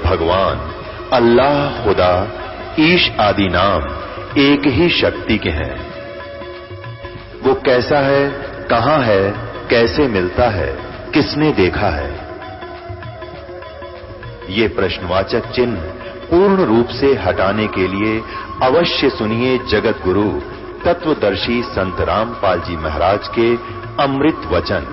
भगवान अल्लाह, खुदा, ईश आदि नाम एक ही शक्ति के हैं। वो कैसा है, कहां है, कैसे मिलता है, किसने देखा है? ये प्रश्नवाचक चिन्ह पूर्ण रूप से हटाने के लिए अवश्य सुनिए जगत गुरु तत्वदर्शी संत रामपाल जी महाराज के अमृत वचन,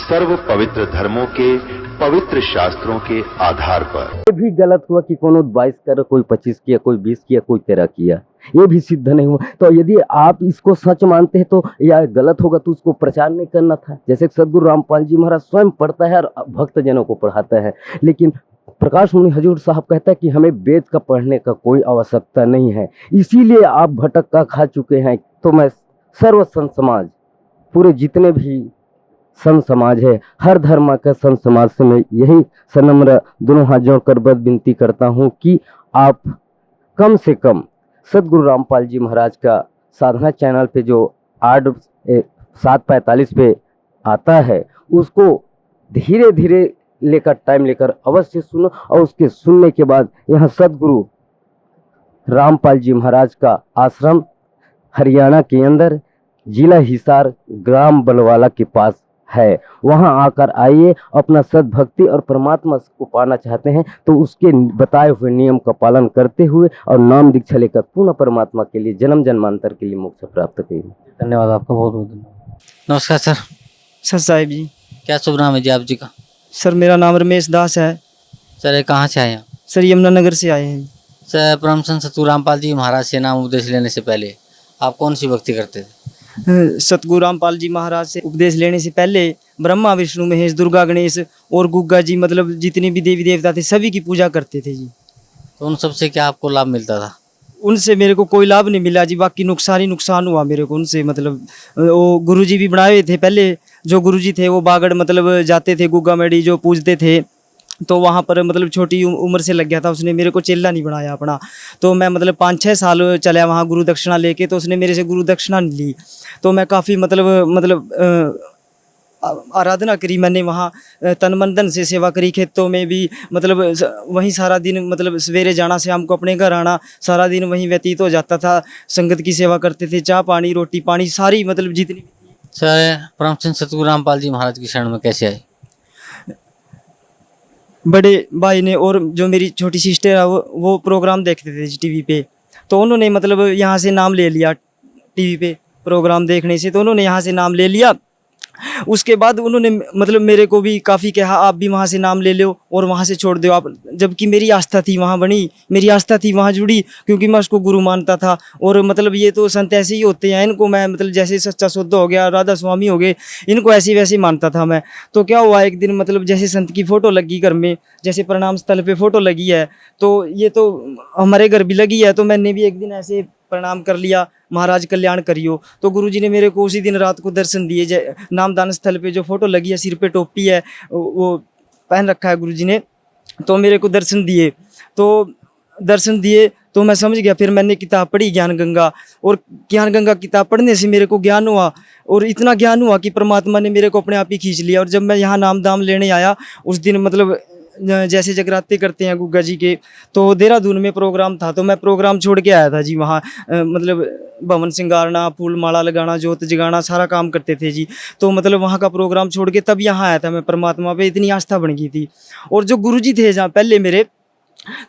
सर्व पवित्र धर्मों के पवित्र शास्त्रों के आधार पर। ये भी गलत हुआ कि कोनो 22 कर, कोई 25 किया, कोई 20 किया, कोई 13 किया, ये भी सिद्ध नहीं हुआ। तो यदि आप इसको सच मानते हैं तो या गलत होगा तो उसको प्रचार नहीं करना था। जैसे सदगुरु रामपाल जी महाराज स्वयं पढ़ता है और भक्तजनों को पढ़ाता है, लेकिन प्रकाश मुनि हजूर साहब कहता है कि हमें वेद का पढ़ने का कोई आवश्यकता नहीं है, इसीलिए आप भटक का खा चुके हैं। तो मैं सर्व संत समाज, पूरे जितने भी संत समाज है, हर धर्म का संत समाज से मैं यही सनम्र दोनों हाथ जोड़कर बद विनती करता हूँ कि आप कम से कम सदगुरु रामपाल जी महाराज का साधना चैनल पे जो 7:45 पे आता है, उसको धीरे धीरे लेकर, टाइम लेकर अवश्य सुनो। और उसके सुनने के बाद यहाँ सदगुरु रामपाल जी महाराज का आश्रम हरियाणा के अंदर जिला हिसार ग्राम बलवाला के पास है, वहां आकर आइए। अपना सद्भक्ति और परमात्मा को पाना चाहते हैं तो उसके बताए हुए नियम का पालन करते हुए और नाम दीक्षा लेकर पुनः परमात्मा के लिए जन्म जन्मांतर के लिए मोक्ष प्राप्त करिए। धन्यवाद आपका, बहुत बहुत धन्यवाद। नमस्कार सर। सर साहिब जी। क्या शुभ नाम है जी आप जी का? सर मेरा नाम रमेश दास है। सर कहाँ से आए हैं? सर यमुनानगर से आए हैं। सर परम संत सतगुरु रामपाल जी महाराज से नाम उपदेश लेने से पहले आप कौन सी भक्ति करते थे? सतगुरु रामपाल जी महाराज से उपदेश लेने से पहले ब्रह्मा, विष्णु, महेश, दुर्गा, गणेश और गुग्गा जी, मतलब जितने भी देवी देवता थे सभी की पूजा करते थे जी। तो उन सब से क्या आपको लाभ मिलता था? उनसे मेरे को कोई लाभ नहीं मिला जी, बाकी नुकसान ही नुकसान हुआ मेरे को उनसे। मतलब वो गुरुजी भी बनाए हुए थे पहले, जो गुरुजी थे वो बागड़ मतलब जाते थे, गुग्गा मेडी जो पूजते थे, तो वहाँ पर मतलब छोटी उम्र से लग गया था। उसने मेरे को चेला नहीं बनाया अपना, तो मैं मतलब 5-6 साल चला वहाँ गुरु दक्षिणा लेके, तो उसने मेरे से गुरु दक्षिणा नहीं ली। तो मैं काफ़ी मतलब आराधना करी मैंने वहाँ, तन मन धन से सेवा करी, खेतों में भी मतलब वहीं सारा दिन, मतलब सवेरे जाना शाम को अपने घर आना, सारा दिन वहीं व्यतीत हो जाता था। संगत की सेवा करते थे, चाय पानी रोटी पानी सारी मतलब जितनी। सर परम संत सतगुरु रामपाल जी महाराज की शरण में कैसे आए? बड़े भाई ने और जो मेरी छोटी सिस्टर है वो प्रोग्राम देखते थे टीवी पे, तो उन्होंने मतलब यहाँ से नाम ले लिया टीवी पे प्रोग्राम देखने से, तो उन्होंने यहाँ से नाम ले लिया। उसके बाद उन्होंने मतलब मेरे को भी काफ़ी कहा आप भी वहाँ से नाम ले लो और वहाँ से छोड़ दो आप, जबकि मेरी आस्था थी वहाँ बनी, मेरी आस्था थी वहाँ जुड़ी, क्योंकि मैं उसको गुरु मानता था। और मतलब ये तो संत ऐसे ही होते हैं, इनको मैं मतलब जैसे सच्चा सौदा हो गया, राधा स्वामी हो गए, इनको ऐसे वैसे मानता था मैं। तो क्या हुआ एक दिन, मतलब जैसे संत की फ़ोटो लगी घर में, जैसे प्रणाम स्थल पर फ़ोटो लगी है, तो ये तो हमारे घर भी लगी है, तो मैंने भी एक दिन ऐसे प्रणाम कर लिया, महाराज कल्याण करियो। तो गुरुजी ने मेरे को उसी दिन रात को दर्शन दिए। नामदान स्थल पे जो फोटो लगी है, सिर पे टोपी है, वो पहन रखा है गुरुजी ने, तो मेरे को दर्शन दिए। तो मैं समझ गया। फिर मैंने किताब पढ़ी ज्ञान गंगा, और ज्ञान गंगा किताब पढ़ने से मेरे को ज्ञान हुआ, और इतना ज्ञान हुआ कि परमात्मा ने मेरे को अपने आप ही खींच लिया। और जब मैं यहाँ नाम दाम लेने आया उस दिन, मतलब जैसे जगराते करते हैं गुग्गा जी के, तो देहरादून में प्रोग्राम था, तो मैं प्रोग्राम छोड़ के आया था जी वहाँ। मतलब भवन सिंगारना, फूल माला लगाना, जोत जगाना, सारा काम करते थे जी। तो मतलब वहाँ का प्रोग्राम छोड़ के तब यहाँ आया था मैं। परमात्मा पे इतनी आस्था बन गई थी। और जो गुरुजी थे जहाँ पहले मेरे,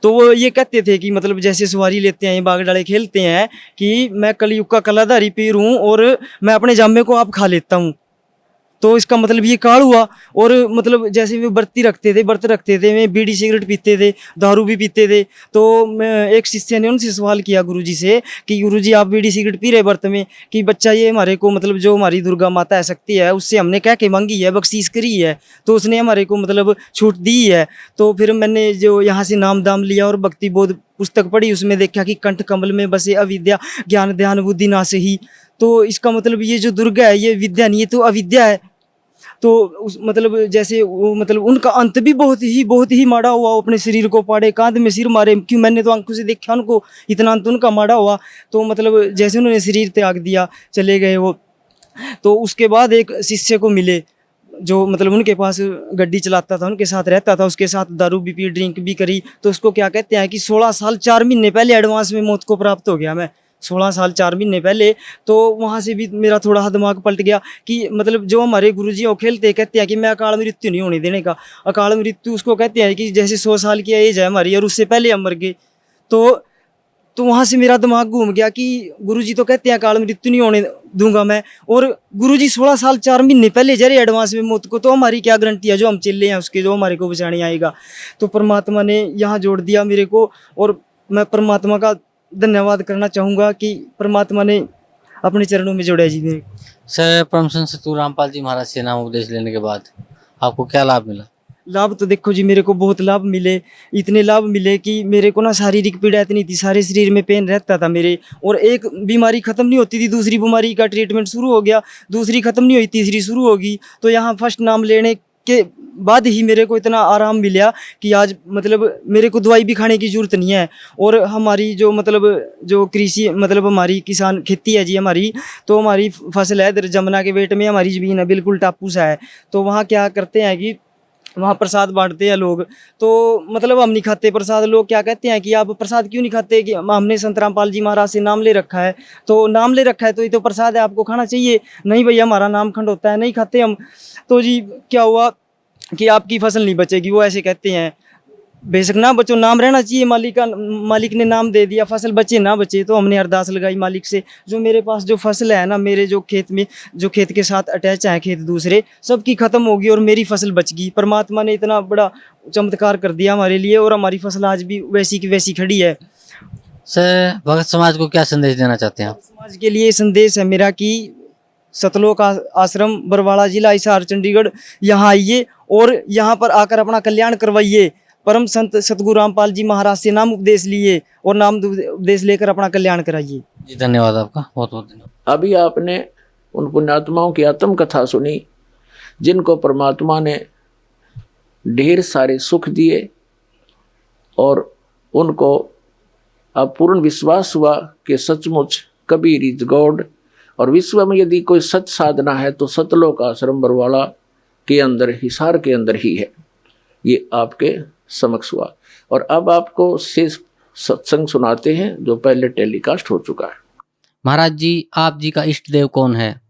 तो वो ये कहते थे कि मतलब जैसे सवारी लेते हैं, बाग डाले खेलते हैं, कि मैं कलयुग का कलाधारी पीर हूँ और मैं अपने जामे को आप खा लेता हूँ। तो इसका मतलब ये काल हुआ। और मतलब जैसे वे व्रत रखते थे, मैं बीड़ी सिगरेट पीते थे, दारू भी पीते थे। तो मैं एक शिष्य ने उनसे सवाल किया गुरुजी से कि गुरुजी आप बीड़ी सिगरेट पी रहे व्रत में, कि बच्चा ये हमारे को मतलब जो हमारी दुर्गा माता है शक्ति है, उससे हमने कह के मांगी है, बख्शीश करी है, तो उसने हमारे को मतलब छूट दी है। तो फिर मैंने जो यहाँ से नाम दाम लिया और भक्ति बोध पुस्तक पढ़ी, उसमें देखा कि कंठ कमल में बसे अविद्या ज्ञान ध्यान बुद्धि नाश ही। तो इसका मतलब ये जो दुर्गा है ये विद्या नहीं, ये तो अविद्या है। तो उस मतलब जैसे वो मतलब उनका अंत भी बहुत ही माड़ा हुआ। वो अपने शरीर को पाड़े, कांध में सिर मारे, क्यों मैंने तो आंखों से देखा उनको, इतना अंत उनका माड़ा हुआ। तो मतलब जैसे उन्होंने शरीर त्याग दिया, चले गए वो। तो उसके बाद एक शिष्य को मिले, जो मतलब उनके पास गड्डी चलाता था, उनके साथ रहता था, उसके साथ दारू भी पी, ड्रिंक भी करी, तो उसको क्या कहते हैं कि 16 साल 4 महीने पहले एडवांस में मौत को प्राप्त हो गया मैं, 16 साल 4 महीने पहले। तो वहाँ से भी मेरा थोड़ा दिमाग पलट गया कि मतलब जो हमारे गुरुजी वो खेलते कहते हैं कि मैं अकाल मृत्यु नहीं होने देने का। अकाल मृत्यु उसको कहते हैं कि जैसे 100 साल की एज है हमारी और उससे पहले हम मर गए। तो वहाँ से मेरा दिमाग घूम गया कि गुरुजी तो कहते हैं अकाल मृत्यु नहीं होने दूंगा मैं, और गुरुजी 16 साल 4 महीने पहले जा रहे एडवांस में मौत को, तो हमारी क्या गारंटी है जो हम चले हैं उसके, जो हमारे को बचाने आएगा। तो परमात्मा ने यहाँ जोड़ दिया मेरे को, और मैं परमात्मा का धन्यवाद करना चाहूँगा कि परमात्मा ने अपने चरणों में जोड़ा जी मेरे को। सर, परम संत सतगुरु रामपाल जी महाराज से नाम उपदेश लेने के बाद आपको क्या लाभ मिला? लाभ तो देखो जी, मेरे को बहुत लाभ मिले, इतने लाभ मिले कि मेरे को ना शारीरिक पीड़ा इतनी थी, सारे शरीर में पेन रहता था मेरे, और एक बीमारी खत्म नहीं होती थी, दूसरी बीमारी का ट्रीटमेंट शुरू हो गया, दूसरी खत्म नहीं हुई, तीसरी शुरू होगी। तो यहाँ फर्स्ट नाम लेने के बाद ही मेरे को इतना आराम मिला कि आज मतलब मेरे को दवाई भी खाने की जरूरत नहीं है। और हमारी जो मतलब जो कृषि मतलब हमारी किसान खेती है जी हमारी, तो हमारी फसल है इधर जमुना के बेट में हमारी ज़मीन है, बिल्कुल टापू सा है। तो वहाँ क्या करते हैं कि वहाँ प्रसाद बांटते हैं लोग, तो मतलब हम नहीं खाते प्रसाद। लोग क्या कहते हैं कि आप प्रसाद क्यों नहीं खाते, कि हमने संत रामपाल जी महाराज से नाम ले रखा है, तो नाम ले रखा है तो ये तो प्रसाद है, आपको खाना चाहिए। नहीं भैया, हमारा नाम खंड होता है, नहीं खाते हम। तो जी क्या हुआ कि आपकी फसल नहीं बचेगी, वो ऐसे कहते हैं। बेशक ना बचो, नाम रहना चाहिए मालिक ने नाम दे दिया, फसल बचे ना बचे। तो हमने अरदास लगाई मालिक से, जो मेरे पास जो फसल है ना, मेरे जो खेत में जो खेत के साथ अटैच है खेत दूसरे, सबकी खत्म होगी और मेरी फसल बच गई। परमात्मा ने इतना बड़ा चमत्कार कर दिया हमारे लिए, और हमारी फसल आज भी वैसी की वैसी खड़ी है। सर, भगत समाज को क्या संदेश देना चाहते हैं आप? समाज के लिए संदेश है मेरा कि सतलोक आश्रम बरवाड़ा जिला हिसार चंडीगढ़, यहाँ आइए और यहाँ पर आकर अपना कल्याण करवाइए। परम संत सतगुरु रामपाल जी महाराज से नाम उपदेश लिए और नाम उपदेश लेकर अपना कल्याण कराइए। जी धन्यवाद आपका, बहुत बहुत धन्यवाद। अभी आपने उन पुण्यात्माओं की आत्म कथा सुनी जिनको परमात्मा ने ढेर सारे सुख दिए, और उनको अब पूर्ण विश्वास हुआ कि सचमुच कबीर इज गॉड, और विश्व में यदि कोई सच साधना है तो सतलोक आश्रम बरवाड़ा के अंदर, हिसार के अंदर ही है। ये आपके समक्ष हुआ, और अब आपको शेष सत्संग सुनाते हैं जो पहले टेलीकास्ट हो चुका है। महाराज जी, आप जी का इष्ट देव कौन है?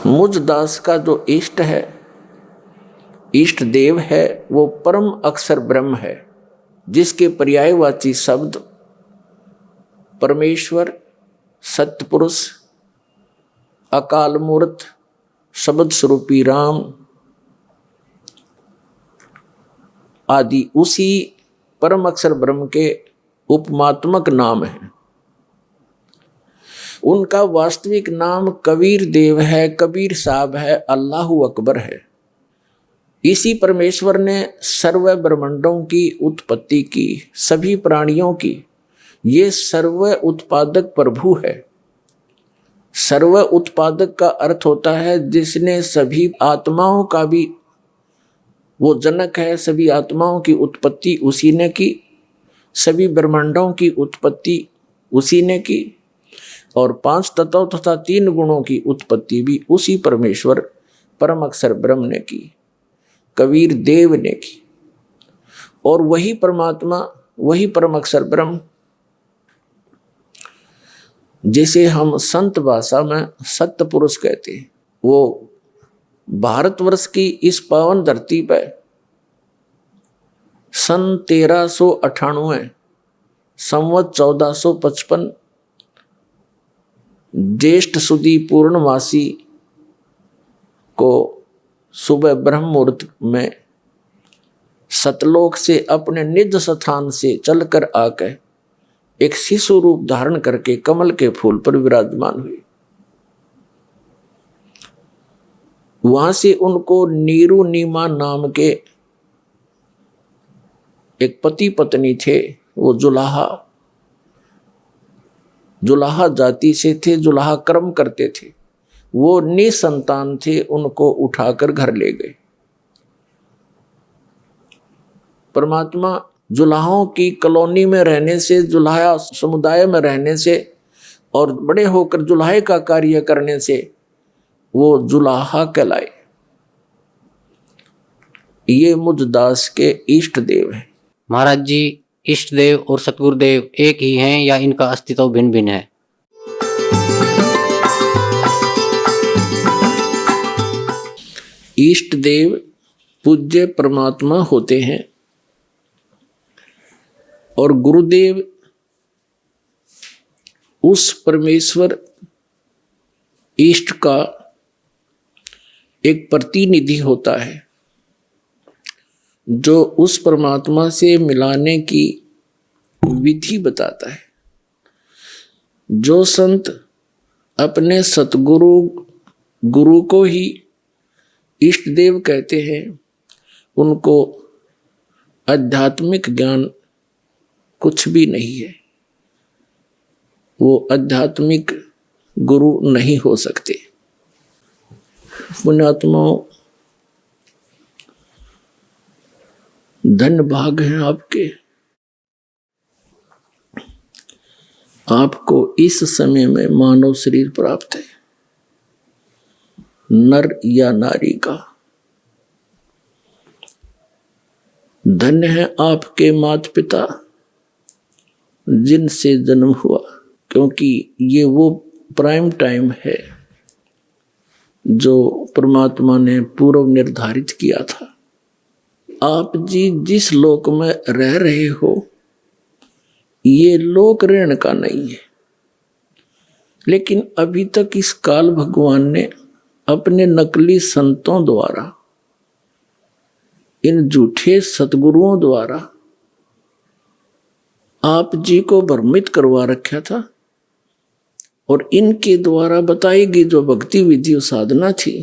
मुझ दास का जो इष्ट है, इष्ट देव है, वो परम अक्षर ब्रह्म है, जिसके पर्यायवाची शब्द परमेश्वर, सत्यपुरुष, अकाल मूर्त, शब्द स्वरूपी राम आदि उसी परम अक्षर ब्रह्म के उपमात्मक नाम हैं। उनका वास्तविक नाम कबीर देव है, कबीर साहब है, अल्लाहु अकबर है। इसी परमेश्वर ने सर्व ब्रह्मांडों की उत्पत्ति की, सभी प्राणियों की। ये सर्व उत्पादक प्रभु है। सर्व उत्पादक का अर्थ होता है जिसने सभी आत्माओं का भी, वो जनक है, सभी आत्माओं की उत्पत्ति उसी ने की, सभी ब्रह्मांडों की उत्पत्ति उसी ने की, और 5 तत्वों तथा 3 गुणों की उत्पत्ति भी उसी परमेश्वर परम अक्षर ब्रह्म ने की, कबीर देव ने की। और वही परमात्मा, वही परम अक्षर ब्रह्म, जिसे हम संत भाषा में सत्य पुरुष कहते हैं, वो भारतवर्ष की इस पावन धरती पर सन 1398 संवत 1455 ज्येष्ठ सुदी पूर्णमासी को सुबह ब्रह्म मुहूर्त में सतलोक से अपने निज स्थान से चलकर आकर एक शिशु रूप धारण करके कमल के फूल पर विराजमान हुए। वहां से उनको नीरू नीमा नाम के एक पति पत्नी थे। वो जुलाहा जाति से थे, जुलाहा कर्म करते थे। वो निसंतान थे, उनको उठाकर घर ले गए। परमात्मा जुलाहों की कॉलोनी में रहने से, जुलाहा समुदाय में रहने से और बड़े होकर जुल्हे का कार्य करने से वो जुलाहा कहलाए। ये मुझ दास के इष्ट देव हैं। महाराज जी, इष्ट देव और सतगुरुदेव एक ही हैं या इनका अस्तित्व भिन्न भिन्न है? इष्ट देव पूज्य परमात्मा होते हैं और गुरुदेव उस परमेश्वर इष्ट का एक प्रतिनिधि होता है जो उस परमात्मा से मिलाने की विधि बताता है। जो संत अपने सतगुरु गुरु को ही इष्ट देव कहते हैं, उनको आध्यात्मिक ज्ञान कुछ भी नहीं है। वो आध्यात्मिक गुरु नहीं हो सकते। पुण्यात्माओं, धन्य भाग हैं आपके। आपको इस समय में मानव शरीर प्राप्त है, नर या नारी का। धन्य है आपके माता पिता जिनसे जन्म हुआ, क्योंकि ये वो प्राइम टाइम है जो परमात्मा ने पूर्व निर्धारित किया था। आप जी जिस लोक में रह रहे हो, ये लोक रहने का नहीं है, लेकिन अभी तक इस काल भगवान ने अपने नकली संतों द्वारा, इन झूठे सतगुरुओं द्वारा आप जी को भ्रमित करवा रखा था। और इनके द्वारा बताई गई जो भक्ति विधि और साधना थी,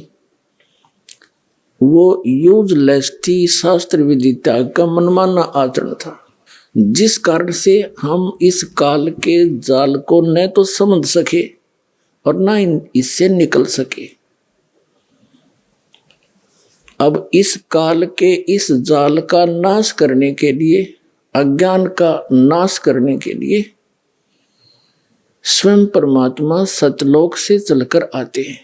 वो यूजलेस थी, शास्त्र विधि त्याग का मनमाना आचरण था, जिस कारण से हम इस काल के जाल को न तो समझ सके और न इससे निकल सके। अब इस काल के इस जाल का नाश करने के लिए, अज्ञान का नाश करने के लिए स्वयं परमात्मा सतलोक से चलकर आते हैं,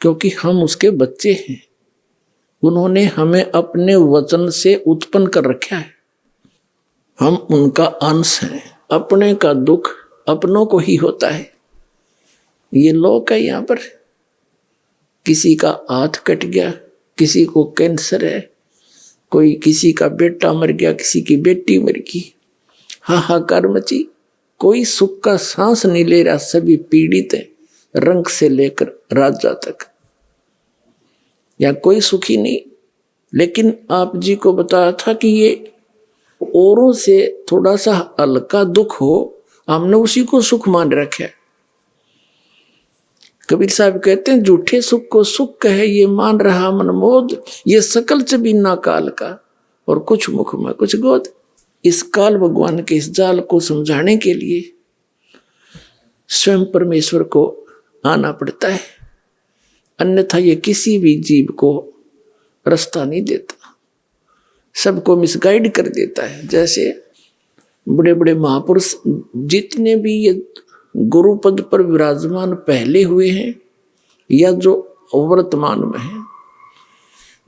क्योंकि हम उसके बच्चे हैं। उन्होंने हमें अपने वचन से उत्पन्न कर रखा है, हम उनका अंश हैं। अपने का दुख अपनों को ही होता है। ये लोक है, यहाँ पर किसी का हाथ कट गया, किसी को कैंसर है, कोई किसी का बेटा मर गया, किसी की बेटी मर गई, हाहाकार मची, कोई सुख का सांस नहीं ले रहा, सभी पीड़ित है, रंग से लेकर राजा तक, या कोई सुखी नहीं। लेकिन आप जी को बताया था कि ये औरों से थोड़ा सा हल्का दुख हो, हमने उसी को सुख मान रखा है। कबीर साहब कहते हैं, झूठे सुख को सुख कहे ये मान रहा मनमोद, ये सकल च बिना काल का और कुछ मुख में कुछ गोद। इस काल भगवान के इस जाल को समझाने के लिए स्वयं परमेश्वर को आना पड़ता है, अन्यथा ये किसी भी जीव को रास्ता नहीं देता, सबको मिसगाइड कर देता है। जैसे बड़े बड़े महापुरुष जितने भी ये गुरु पद पर विराजमान पहले हुए हैं या जो वर्तमान में हैं,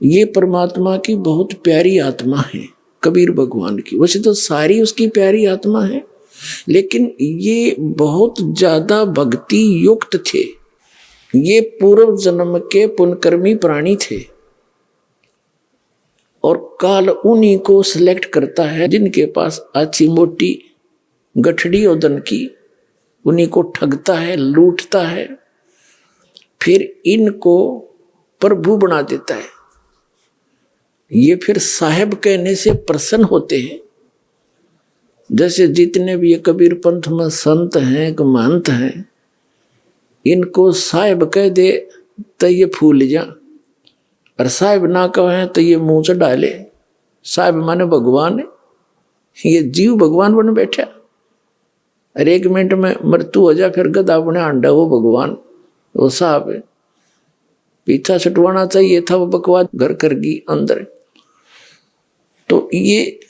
ये परमात्मा की बहुत प्यारी आत्मा है, कबीर भगवान की। वैसे तो सारी उसकी प्यारी आत्मा है, लेकिन ये बहुत ज्यादा भक्ति युक्त थे। ये पूर्व जन्म के पुण्यकर्मी प्राणी थे और काल उन्हीं को सिलेक्ट करता है जिनके पास अच्छी मोटी गठड़ी और धन की, उन्हीं को ठगता है, लूटता है, फिर इनको प्रभु बना देता है। ये फिर साहेब कहने से प्रसन्न होते हैं। जैसे जितने भी ये कबीर पंथ में संत हैं, महंत हैं, इनको साहेब कह दे तो ये फूल जा, और साहेब ना कहे तो ये मुंह से डाले। साहेब माने भगवान है, ये जीव भगवान बन बैठा, और एक मिनट में मृत्यु हो जा, फिर गदा बने अंडा वो भगवान, वो साहब है। पीछा छुटवाना चाहिए था, वो बकवास घर कर गई अंदर। तो ये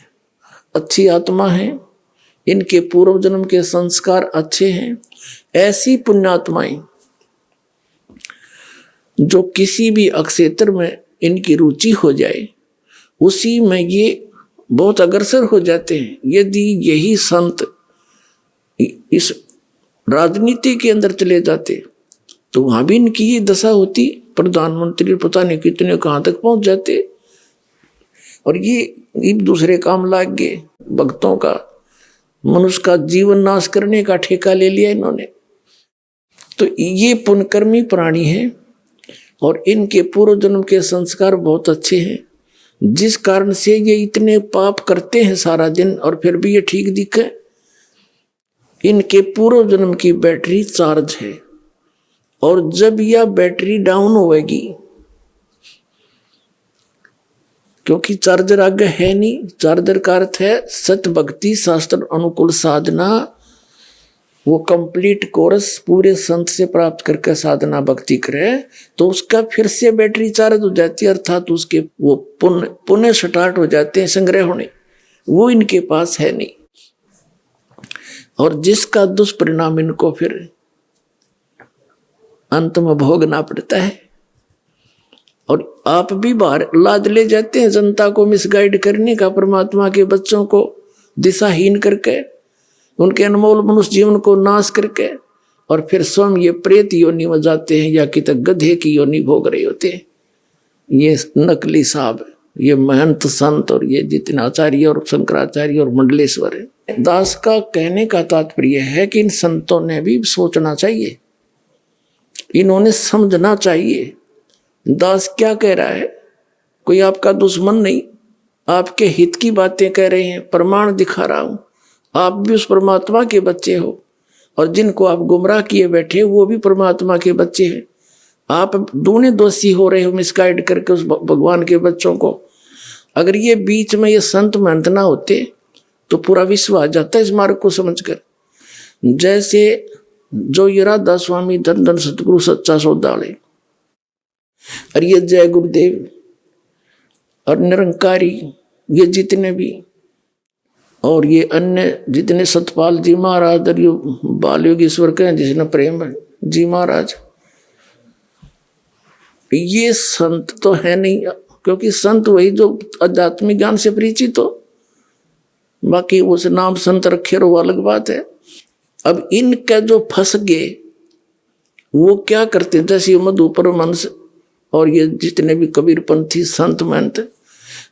अच्छी आत्मा है, इनके पूर्व जन्म के संस्कार अच्छे हैं। ऐसी पुण्यात्माएं जो किसी भी अक्षेत्र में इनकी रुचि हो जाए उसी में ये बहुत अग्रसर हो जाते हैं। यदि यही संत इस राजनीति के अंदर चले जाते तो वहां भी इनकी ये दशा होती, प्रधानमंत्री पता नहीं कितने कहाँ तक पहुंच जाते। और ये एक दूसरे काम लाग गए, भक्तों का, मनुष्य का जीवन नाश करने का ठेका ले लिया इन्होंने। तो ये पुण्यकर्मी प्राणी हैं और इनके पूर्व जन्म के संस्कार बहुत अच्छे हैं, जिस कारण से ये इतने पाप करते हैं सारा दिन और फिर भी ये ठीक दिखे। इनके पूर्व जन्म की बैटरी चार्ज है और जब यह बैटरी डाउन होगी, क्योंकि चार्जर आगे है नहीं, चार्जर का अर्थ है सत भक्ति शास्त्र अनुकूल साधना, वो कंप्लीट कोर्स पूरे संत से प्राप्त करके साधना भक्ति करे तो उसका फिर से बैटरी चार्ज हो जाती है, अर्थात उसके वो पुण्य स्टार्ट हो जाते हैं संग्रह होने। वो इनके पास है नहीं और जिसका दुष्परिणाम इनको फिर अंत में भोगना पड़ता है। और आप भी बाहर लाद ले जाते हैं जनता को मिसगाइड करने का, परमात्मा के बच्चों को दिशाहीन करके, उनके अनमोल मनुष्य जीवन को नाश करके, और फिर स्वयं ये प्रेत योनि में जाते हैं या कि तक गधे की योनि भोग रहे होते हैं। ये नकली साहब, ये महंत संत और ये जितने आचार्य और शंकराचार्य और मंडलेश्वर है। दास का कहने का तात्पर्य है कि इन संतों ने भी सोचना चाहिए, इन्होंने समझना चाहिए दास क्या कह रहा है। कोई आपका दुश्मन नहीं, आपके हित की बातें कह रहे हैं, प्रमाण दिखा रहा हूं। आप भी उस परमात्मा के बच्चे हो और जिनको आप गुमराह किए बैठे वो भी परमात्मा के बच्चे हैं। आप दोनों दोषी हो रहे हो मिसगाइड करके उस भगवान के बच्चों को। अगर ये बीच में ये संत महंत ना होते तो पूरा विश्व आ जाता है इस मार्ग को समझकर। जैसे जो ये राधा स्वामी धन धन सतगुरु सच्चा सौदाले और ये जय गुरुदेव और निरंकारी, ये जितने भी और ये अन्य जितने सतपाल जी महाराज और ये बाल योगेश्वर के जिसने प्रेम जी महाराज, ये संत तो है नहीं, क्योंकि संत वही जो आध्यात्मिक ज्ञान से परिचित हो, बाकी उस नाम संत रखे वो अलग बात है। अब इनका जो फंस गए वो क्या करते, जैसे मधु परमहंस और ये जितने भी कबीरपंथी संत महंत,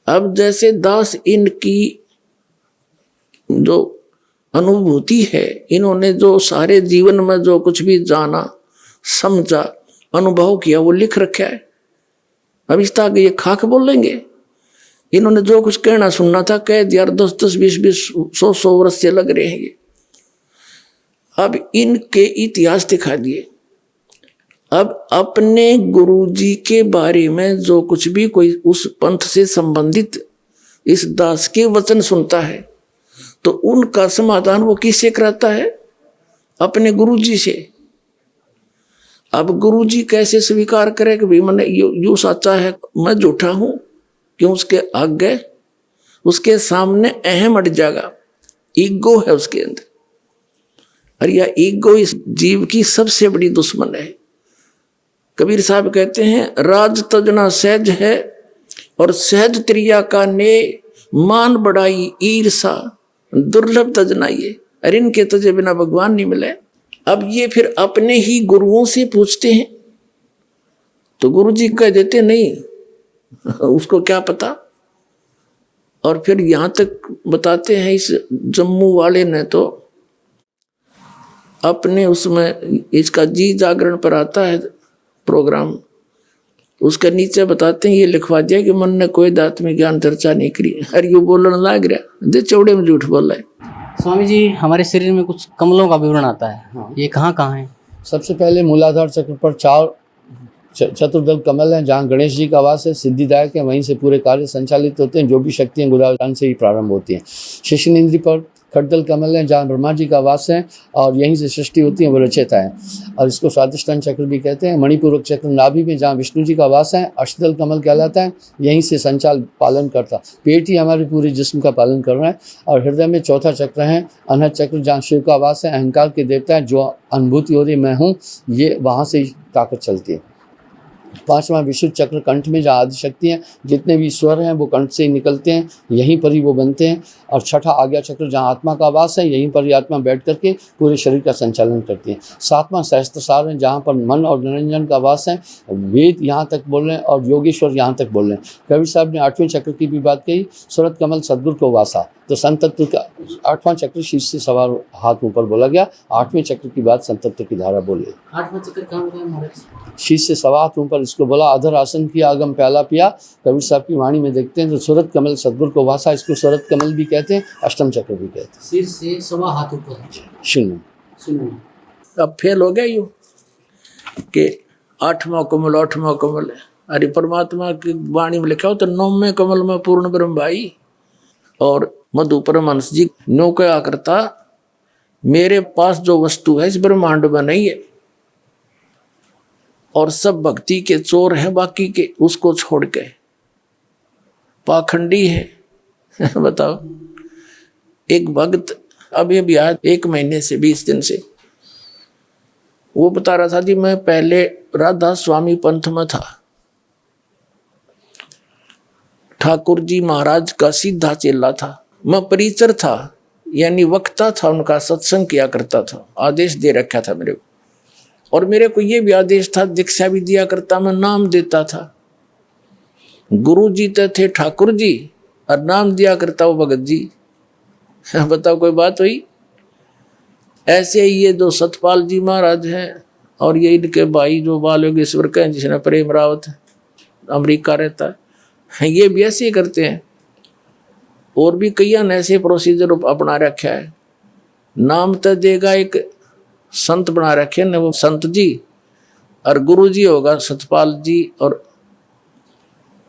अब जैसे दास इनकी जो अनुभूति है, इन्होंने जो सारे जीवन में जो कुछ भी जाना समझा अनुभव किया वो लिख रखा है। अब इस तरह ये खाक बोलेंगे, इन्होंने जो कुछ कहना सुनना था कह दिया, 10-10, 20-20, 100-100 वर्ष से लग रहे हैं ये। अब इनके इतिहास दिखा दिए। अब अपने गुरुजी के बारे में जो कुछ भी कोई उस पंथ से संबंधित इस दास के वचन सुनता है तो उनका समाधान वो किससे कराता है? अपने गुरुजी से। अब गुरुजी कैसे स्वीकार करे कि भाई मैंने यू सच्चा है, मैं झूठा हूं? क्यों? उसके आगे उसके सामने अहम अट जाएगा, ईगो है उसके अंदर। और यह ईगो इस जीव की सबसे बड़ी दुश्मन है। कबीर साहब कहते हैं राज तजना सहज है और सहज त्रिया का ने मान बढ़ाई ईर्षा दुर्लभ तजना ये। अरे इनके तजे बिना भगवान नहीं मिले। अब ये फिर अपने ही गुरुओं से पूछते हैं तो गुरुजी कह देते नहीं, उसको क्या पता। और फिर यहाँ तक बताते हैं इस जम्मू वाले ने तो अपने उसमें इसका जी जागरण पर आता है प्रोग्राम, उसके नीचे बताते हैं ये लिखवा दिया कि मन ने कोई आत्मिक ज्ञान चर्चा नहीं करी। अरे ये बोलने लग रहा दे चौड़े में झूठ बोल रहा है। स्वामी जी, हमारे शरीर में कुछ कमलों का विवरण आता है। हाँ। ये कहाँ कहाँ है? सबसे पहले मूलाधार चक्र पर 4 चतुर्दल कमल हैं, जहाँ गणेश जी का वास है, सिद्धिदायक है, वहीं से पूरे कार्य संचालित होते हैं। जो भी शक्तियाँ गुरुदान से ही प्रारंभ होती हैं। शिश्न इंद्री पर खड़दल कमल है जहाँ ब्रह्मा जी का वास है और यहीं से सृष्टि होती है, वो रचयिता है। और इसको स्वादिष्टान चक्र भी कहते हैं। मणिपूरक चक्र नाभि में जहाँ विष्णु जी का वास है, अष्टदल कमल कहलाता है, यहीं से संचाल पालन करता। पेट ही हमारे पूरे जिस्म का पालन कर रहा है। और हृदय में चौथा चक्र है अनहद चक्र जहाँ शिव का वास है, अहंकार के देवता है, जो अनुभूति हो रही मैं हूँ, ये वहाँ से ताकत चलती है। पांचवा विशुद्ध चक्र कंठ में जहाँ आदिशक्ति है, जितने भी स्वर हैं वो कंठ से ही निकलते हैं, यहीं पर ही वो बनते हैं। और छठा आज्ञा चक्र जहाँ आत्मा का वास है, यहीं पर ही आत्मा बैठ करके पूरे शरीर का संचालन करती है। सातवां सहस्त्रसार है जहाँ पर मन और निरंजन का वास है, वेद यहाँ तक बोल रहे हैं और योगेश्वर यहाँ तक बोल रहे हैं। कबीर साहब ने आठवें चक्र की भी बात कही, सूरत कमल सदगुरु को वासा, तो संत तत्व का आठवां चक्र शीश से सवार हाथ ऊपर बोला गया। आठवें चक्र की बात संत तत्व की धारा बोले। आठवां चक्र कहाँ होता है महाराज? शीश से सवा हाथ ऊपर इसको बोला। अधर आसन किया, आगम प्याला पिया, कबीर साहब की वाणी में देखते हैं। तो सूरत कमल सदगुरु को वासा, इसको सूरत कमल भी कहते हैं, अष्टम चक्र भी कहते हैं। सिर से सवा हाथ ऊपर शून्य। अब फेल हो गया यूं कि आठवां कमल है। अरे परमात्मा की वाणी में लिखा हो तो नौवें कमल में पूर्ण ब्रह्म भाई। और मधु परमहंस जी नो क्या करता, मेरे पास जो वस्तु है इस ब्रह्मांड में नहीं है, और सब भक्ति के चोर हैं बाकी के, उसको छोड़ के पाखंडी है। बताओ, एक भक्त अभी आया 1 महीने से 20 दिन से, वो बता रहा था जी मैं पहले राधा स्वामी पंथ में था, ठाकुर जी महाराज का सीधा चेला था, मैं परिचर था यानी वक्ता था, उनका सत्संग किया करता था, आदेश दे रखा था मेरे को। और मेरे को ये भी आदेश था, दीक्षा भी दिया करता, मैं नाम देता था। गुरु जी तो थे ठाकुर जी और नाम दिया करता वो भगत जी। बताओ कोई बात हुई? ऐसे ही ये जो सतपाल जी महाराज हैं और ये इनके भाई जो बाल योगेश्वर के हैं, जिसने प्रेम रावत अमेरिका रहता है, ये भी ऐसे ही करते हैं। और भी कई ऐसे प्रोसीजर अपना रखा है। नाम तो देगा एक संत बना रखे न, वो संत जी, और गुरु जी होगा सतपाल जी और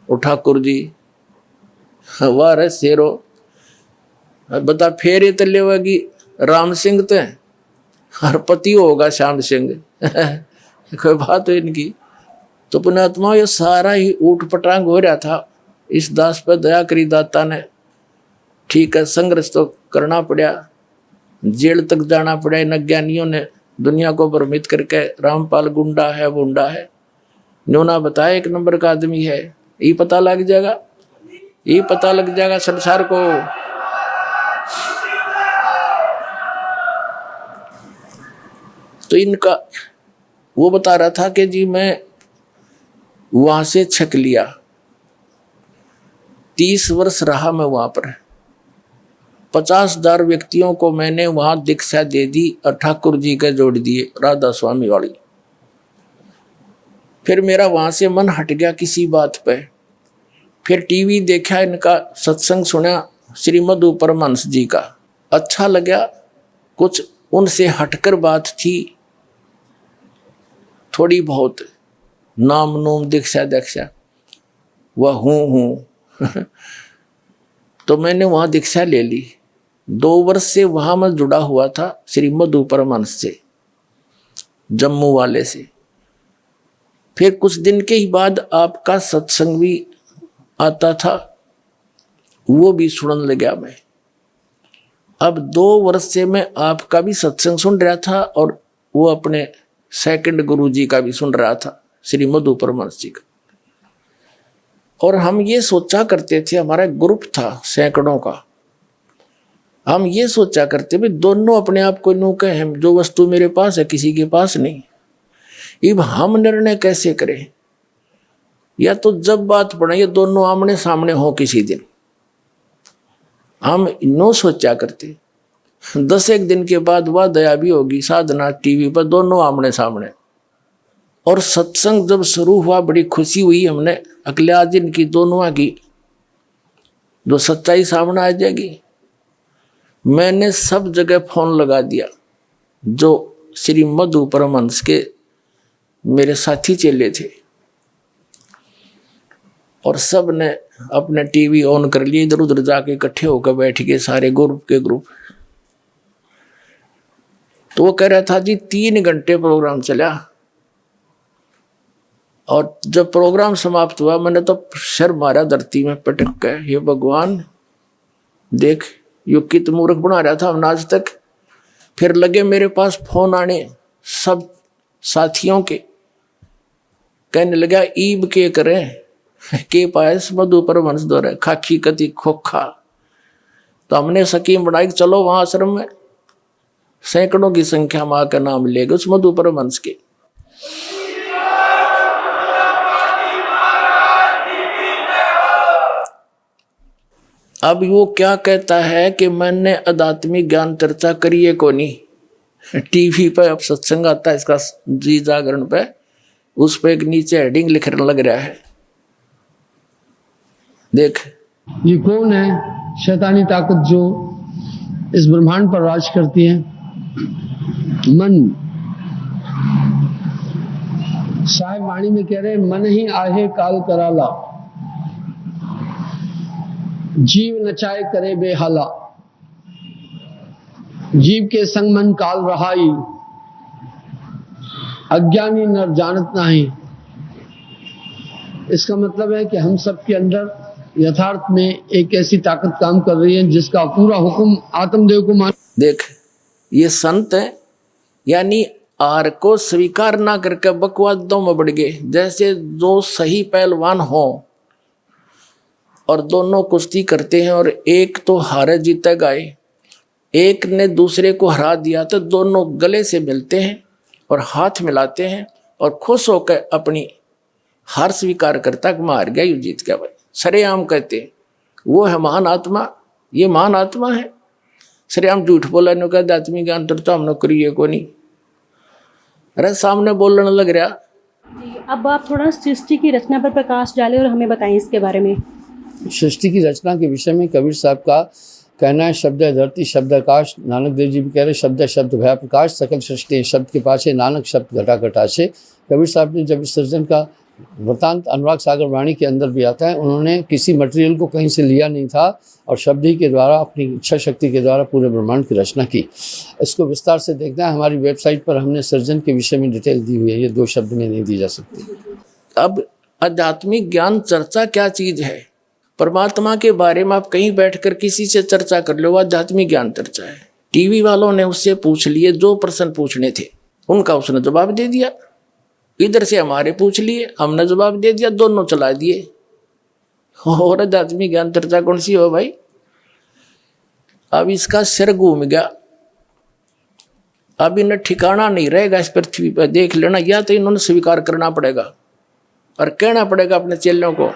ठाकुर जी। वाह रे शेरो, बता फेरे तले होगी राम सिंह तो और पति होगा श्याम सिंह। कोई बात हो इनकी। तो पुण्यात्मा ये सारा ही ऊट पटांग हो रहा था। इस दास पर दया करी दाता ने। ठीक है, संघर्ष तो करना पड़ा, जेल तक जाना पड़ा। इन अज्ञानियों ने दुनिया को भ्रमित करके रामपाल गुंडा है बुंडा है, न्योना बताया 1 नंबर का आदमी है। ये पता लग जाएगा, ये पता लग जाएगा संसार को। तो इनका वो बता रहा था कि जी मैं वहां से छक लिया, 30 वर्ष रहा मैं वहां पर। 50,000 व्यक्तियों को मैंने वहां दीक्षा दे दी और ठाकुर जी के जोड़ दिए, राधा स्वामी वाली। फिर मेरा वहां से मन हट गया किसी बात पे। फिर टीवी देखा, इनका सत्संग सुना श्रीमद परमहंस जी का, अच्छा लगा। कुछ उनसे हटकर बात थी थोड़ी बहुत, नाम नोम दीक्षा वह हूँ। तो मैंने वहां दीक्षा ले ली। 2 वर्ष से वहां मैं जुड़ा हुआ था श्रीमद परमहंस से, जम्मू वाले से। फिर कुछ दिन के ही बाद आपका सत्संग भी आता था, वो भी सुनने लगा मैं। अब 2 वर्ष से मैं आपका भी सत्संग सुन रहा था और वो अपने सेकंड गुरु जी का भी सुन रहा था, श्रीमद परमहंस जी का। और हम ये सोचा करते थे, हमारा ग्रुप था सैकड़ों का, हम ये सोचा करते भी दोनों अपने आप को नो कहे, जो वस्तु मेरे पास है किसी के पास नहीं। अब हम निर्णय कैसे करें? या तो जब बात पड़े ये दोनों आमने सामने हो किसी दिन, हम नो सोचा करते। 10 दिन के बाद वह दया भी होगी, साधना टीवी पर दोनों आमने सामने। और सत्संग जब शुरू हुआ बड़ी खुशी हुई हमने, अगले आज इनकी दोनों की जो सच्चाई सामने आ जाएगी। मैंने सब जगह फोन लगा दिया, जो श्रीमद परमहंस के मेरे साथी चेले थे, और सब ने अपने टीवी ऑन कर लिए, इधर उधर जाके इकट्ठे होकर बैठ गए सारे ग्रुप के ग्रुप। तो वो कह रहा था जी 3 घंटे प्रोग्राम चला, और जब प्रोग्राम समाप्त हुआ मैंने तो सर मारा धरती में पटक गए, हे भगवान देख यो कित मूर्ख बना रहा था हमने आज तक। फिर लगे मेरे पास फोन आने सब साथियों के, कहने लगा ईब के करें के पायस मधु पर वंश दौरे खाकी कति खोखा। तो हमने स्कीम बनाई, चलो वहां आश्रम में सैकड़ों की संख्या मां का नाम लेगा उस मधु पर वंश के। अब वो क्या कहता है कि मैंने आध्यात्मिक ज्ञान चर्चा करी है को नहीं, टीवी पे अब सत्संग आता है इसका जी जागरण पे, उस पे एक नीचे हेडिंग लिखने लग रहा है, देख ये कौन है शैतानी ताकत जो इस ब्रह्मांड पर राज करती है? मन। साहिब वाणी में कह रहे मन ही आहे काल कराला, जीव नचाए करे बेहाला, जीव के संग मन काल रहाई, अज्ञानी नर जानत नहीं। इसका मतलब है कि हम सब के अंदर यथार्थ में एक ऐसी ताकत काम कर रही है जिसका पूरा हुक्म आत्मदेव को मान। देख ये संत है, यानी आर को स्वीकार ना करके बकवादों में बढ़ गए। जैसे दो सही पहलवान हो और दोनों कुश्ती करते हैं और एक तो हारे जीतेगा, एक ने दूसरे को हरा दिया, तो दोनों गले से मिलते हैं और हाथ मिलाते हैं और खुश होकर अपनी हार स्वीकार करता कि मैं हार गया, यू जीत गया। भाई सरेआम कहते हैं वो है महान आत्मा, ये महान आत्मा है। सरेआम झूठ बोला ने कहा आत्मी ज्ञान तो हमने करिए को नहीं, अरे सामने बोलने लग रहा। अब आप थोड़ा सृष्टि की रचना पर प्रकाश डालें और हमें बताएं इसके बारे में। सृष्टि की रचना के विषय में कबीर साहब का कहना है, शब्द है धरती शब्द आकाश। नानक देव जी भी कह रहे शब्द है शब्द भया प्रकाश, सकल सृष्टि शब्द के पाछे नानक शब्द घटा घटाशे। कबीर साहब ने जब इस सृजन का वृतांत अनुराग सागर वाणी के अंदर भी आता है, उन्होंने किसी मटेरियल को कहीं से लिया नहीं था और शब्द ही के द्वारा अपनी इच्छा शक्ति के द्वारा पूरे ब्रह्मांड की रचना की। इसको विस्तार से देखना है, हमारी वेबसाइट पर हमने सृजन के विषय में डिटेल दी हुई है, ये 2 शब्द में नहीं दी जा सकती। अब आध्यात्मिक ज्ञान चर्चा क्या चीज है? परमात्मा के बारे में आप कहीं बैठकर किसी से चर्चा कर लो, आध्यात्मिक ज्ञान चर्चा है। टीवी वालों ने उससे पूछ लिए, जो प्रश्न पूछने थे उनका उसने जवाब दे दिया, इधर से हमारे पूछ लिए, हमने जवाब दे दिया, दोनों चला दिए। और आध्यात्मिक ज्ञान चर्चा कौन सी हो भाई? अब इसका सिर घूम गया, अब इन्हें ठिकाना नहीं रहेगा इस पृथ्वी पर। देख लेना, या तो इन्होंने स्वीकार करना पड़ेगा और कहना पड़ेगा अपने चेलों को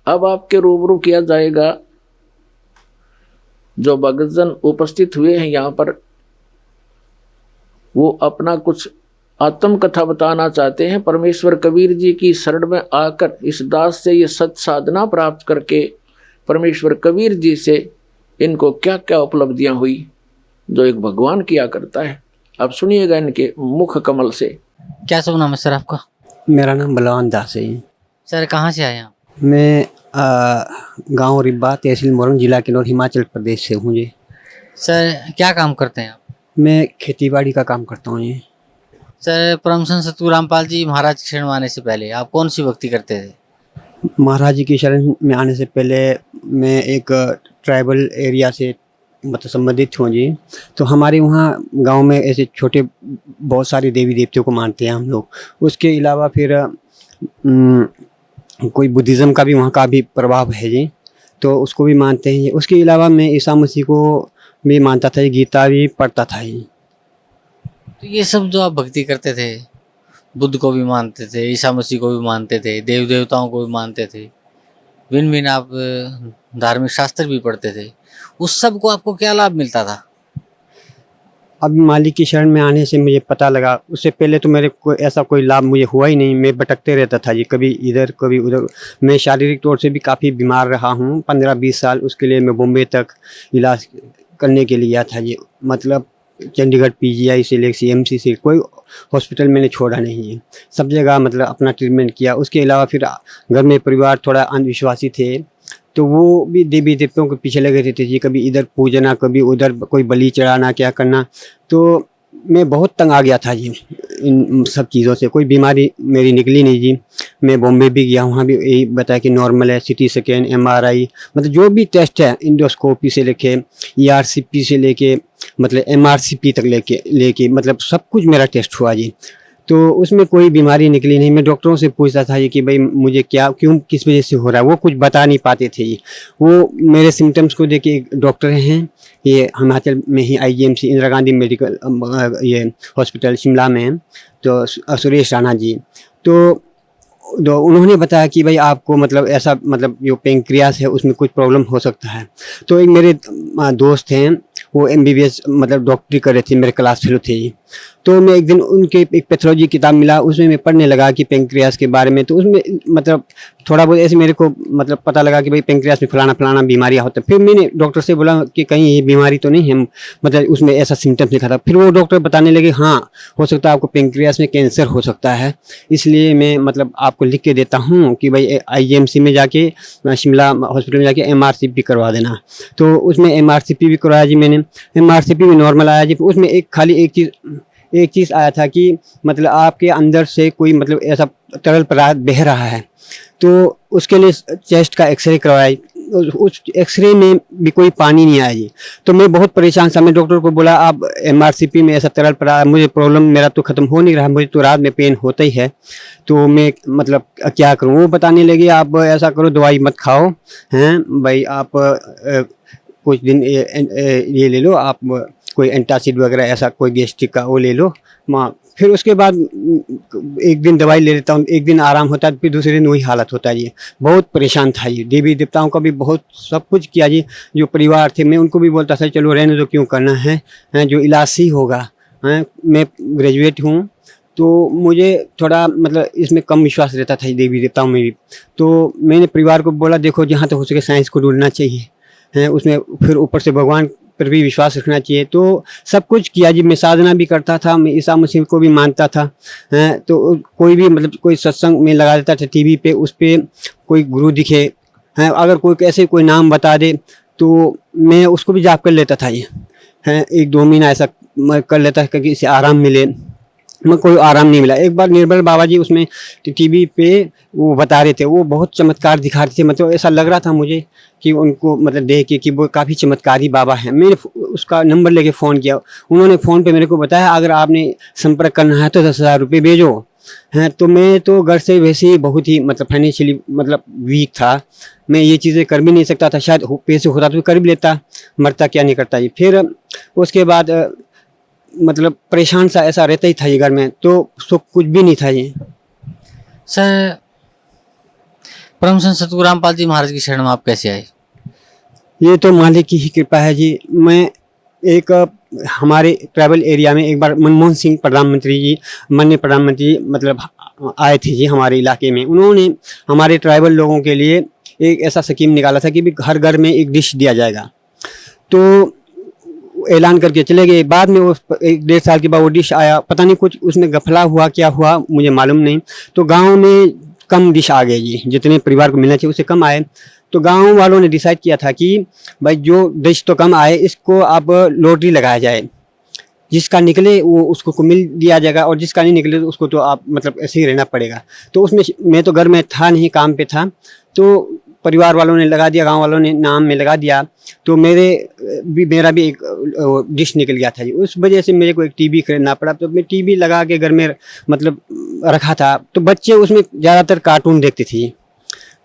अब आपके रूबरू किया जाएगा। जो भक्तजन उपस्थित हुए हैं यहाँ पर, वो अपना कुछ आत्म कथा बताना चाहते हैं। परमेश्वर कबीर जी की शरण में आकर इस दास से ये सत साधना प्राप्त करके परमेश्वर कबीर जी से इनको क्या क्या उपलब्धियां हुई जो एक भगवान किया करता है। अब सुनिएगा इनके मुख कमल से। क्या शुभ नाम है सर आपका? मेरा नाम बलवान दास है। सर कहाँ से आए आप? मैं गांव रिब्बा तहसील मोरंग जिला किन्नौर हिमाचल प्रदेश से हूँ जी। सर क्या काम करते हैं आप? मैं खेतीबाड़ी का काम करता हूँ जी। सर परम संत सतगुरु रामपाल जी महाराज की शरण में आने से पहले आप कौन सी भक्ति करते थे? महाराज जी की शरण में आने से पहले मैं एक ट्राइबल एरिया से मतलब संबंधित हूँ जी। तो हमारे वहाँ गांव में ऐसे छोटे बहुत सारे देवी देवताओं को मानते हैं हम लोग। उसके अलावा फिर कोई बुद्धिज़्म का भी वहाँ का भी प्रभाव है जी, तो उसको भी मानते हैं। उसके अलावा मैं ईसा मसीह को भी मानता था, गीता भी पढ़ता था जी। तो ये सब जो आप भक्ति करते थे, बुद्ध को भी मानते थे, ईसा मसीह को भी मानते थे, देव देवताओं को भी मानते थे, भिन्न भिन्न आप धार्मिक शास्त्र भी पढ़ते थे, उस सब को आपको क्या लाभ मिलता था? अब मालिक की शरण में आने से मुझे पता लगा। उससे पहले तो मेरे को ऐसा कोई लाभ मुझे हुआ ही नहीं। मैं भटकते रहता था जी, कभी इधर कभी उधर। मैं शारीरिक तौर से भी काफ़ी बीमार रहा हूँ 15-20 साल। उसके लिए मैं बॉम्बे तक इलाज करने के लिए गया था जी। मतलब चंडीगढ़ PGI से लेकर CMC से कोई हॉस्पिटल मैंने छोड़ा नहीं है, सब जगह मतलब अपना ट्रीटमेंट किया। उसके अलावा फिर घर में परिवार थोड़ा अंधविश्वासी थे, तो वो भी देवी देवताओं के पीछे लगे रहते जी, कभी इधर पूजना कभी उधर कोई बलि चढ़ाना क्या करना। तो मैं बहुत तंग आ गया था जी इन सब चीज़ों से। कोई बीमारी मेरी निकली नहीं जी। मैं बॉम्बे भी गया, वहाँ भी यही बताया कि नॉर्मल है, सिटी स्कैन MRI मतलब जो भी टेस्ट है इंडोस्कोपी से लेके ERCP से लेके मतलब MRCP तक लेके मतलब सब कुछ मेरा टेस्ट हुआ जी। तो उसमें कोई बीमारी निकली नहीं। मैं डॉक्टरों से पूछता था ये कि भाई मुझे क्या क्यों किस वजह से हो रहा है, वो कुछ बता नहीं पाते थे ये। वो मेरे सिम्टम्स को देख के एक डॉक्टर हैं, ये हिमाचल में ही IGMC इंदिरा गांधी मेडिकल ये हॉस्पिटल शिमला में है, तो सुरेश राणा जी, तो उन्होंने बताया कि भाई आपको मतलब ऐसा मतलब जो पेंक्रियास है उसमें कुछ प्रॉब्लम हो सकता है। तो एक मेरे दोस्त हैं, वो MBBS मतलब डॉक्टरी कर रहे थे, मेरे क्लास फेलो थे जी। तो मैं एक दिन उनके एक पैथोलॉजी किताब मिला, उसमें मैं पढ़ने लगा कि पेंक्रियास के बारे में। तो उसमें मतलब थोड़ा बहुत ऐसे मेरे को मतलब पता लगा कि भाई पेंक्रियास में फलाना फलाना बीमारियाँ होता है। फिर मैंने डॉक्टर से बोला कि कहीं ये बीमारी तो नहीं है, मतलब उसमें ऐसा सिम्टम्स लिखा था। फिर वो डॉक्टर बताने लगे हाँ हो सकता है आपको पेंक्रियास में कैंसर हो सकता है, इसलिए मैं मतलब आपको लिख के देता हूँ कि भाई IGMC में जाके शिमला हॉस्पिटल में जाके MRCP करवा देना। तो उसमें MRCP भी करवाया जी मैंने। MRCP भी नॉर्मल आया जी। उसमें खाली एक चीज़ आया था कि मतलब आपके अंदर से कोई मतलब ऐसा तरल पदार्थ बह रहा है, तो उसके लिए चेस्ट का एक्सरे करवाया। उस एक्सरे में भी कोई पानी नहीं आया जी। तो मैं बहुत परेशान था। मैं डॉक्टर को बोला आप MRCP में ऐसा तरल पदार्थ, मुझे प्रॉब्लम मेरा तो ख़त्म हो नहीं रहा, मुझे तो रात में पेन होता ही है, तो मैं मतलब क्या करूँ। वो बताने लगे आप ऐसा करो दवाई मत खाओ हैं भाई, आप कुछ दिन ये ले लो, आप कोई एंटासिड वगैरह ऐसा कोई गैस्ट्रिक का वो ले लो माँ। फिर उसके बाद एक दिन दवाई ले लेता हूँ, एक दिन आराम होता है, फिर दूसरे दिन वही हालत होता है जी। बहुत परेशान था जी। देवी देवताओं का भी बहुत सब कुछ किया जी। जो परिवार थे मैं उनको भी बोलता था चलो रहने दो, क्यों करना है, जो इलाज ही होगा। हैं मैं ग्रेजुएट हूँ, तो मुझे थोड़ा मतलब इसमें कम विश्वास रहता था देवी देवताओं में भी। तो मैंने परिवार को बोला देखो जहाँ तक हो सके साइंस को ढूंढना चाहिए हैं, उसमें फिर ऊपर से भगवान पर भी विश्वास रखना चाहिए। तो सब कुछ किया जी। मैं साधना भी करता था, मैं ईसा मसीह को भी मानता था हैं। तो कोई भी मतलब कोई सत्संग में लगा देता था TV पे, उस पर कोई गुरु दिखे हैं, अगर कोई कैसे कोई नाम बता दे तो मैं उसको भी जाप कर लेता था ये हैं। 1-2 महीना ऐसा मैं कर लेता था कि इसे आराम मिले, मैं कोई आराम नहीं मिला। एक बार निर्मल बाबा जी उसमें TV पे वो बता रहे थे, वो बहुत चमत्कार दिखा रहे थे। मतलब ऐसा लग रहा था मुझे कि उनको मतलब देख के कि वो काफ़ी चमत्कारी बाबा हैं। मैंने उसका नंबर लेके फ़ोन किया, उन्होंने फ़ोन पे मेरे को बताया अगर आपने संपर्क करना है तो 10,000 रुपये भेजो हैं। तो मैं तो घर से वैसे ही बहुत ही मतलब फाइनेंशियली मतलब वीक था, मैं ये चीज़ें कर भी नहीं सकता था। शायद पैसे होता तो कर भी लेता, मरता क्या नहीं करता जी। फिर उसके बाद मतलब परेशान सा ऐसा रहता ही था ये घर में, तो सुख कुछ भी नहीं था ये। सर परम संत सतगुरु रामपाल जी महाराज की शरण में आप कैसे आए? ये तो मालिक की ही कृपा है जी। मैं एक हमारे ट्राइबल एरिया में एक बार मनमोहन सिंह प्रधानमंत्री जी, माननीय प्रधानमंत्री मतलब आए थे जी हमारे इलाके में। उन्होंने हमारे ट्राइबल लोगों के लिए एक ऐसा स्कीम निकाला था कि भी हर घर में एक डिश दिया जाएगा। तो ऐलान करके चले गए। बाद में वो 1-1.5 साल के बाद वो डिश आया, पता नहीं कुछ उसमें गफला हुआ क्या हुआ मुझे मालूम नहीं। तो गांव में कम डिश आ गए जी, जितने परिवार को मिलना चाहिए उससे कम आए। तो गांव वालों ने डिसाइड किया था कि भाई जो डिश तो कम आए इसको अब लॉटरी लगाया जाए, जिसका निकले वो उसको को मिल दिया जाएगा और जिसका नहीं निकले तो उसको तो आप मतलब ऐसे ही रहना पड़ेगा। तो उसमें मैं तो घर में था नहीं, काम पे था, तो परिवार वालों ने लगा दिया, गांव वालों ने नाम में लगा दिया। तो मेरा भी एक डिश निकल गया था जी। उस वजह से मेरे को एक टीवी खरीदना पड़ा। तो मैं टीवी लगा के घर में मतलब रखा था। तो बच्चे उसमें ज़्यादातर कार्टून देखते थे।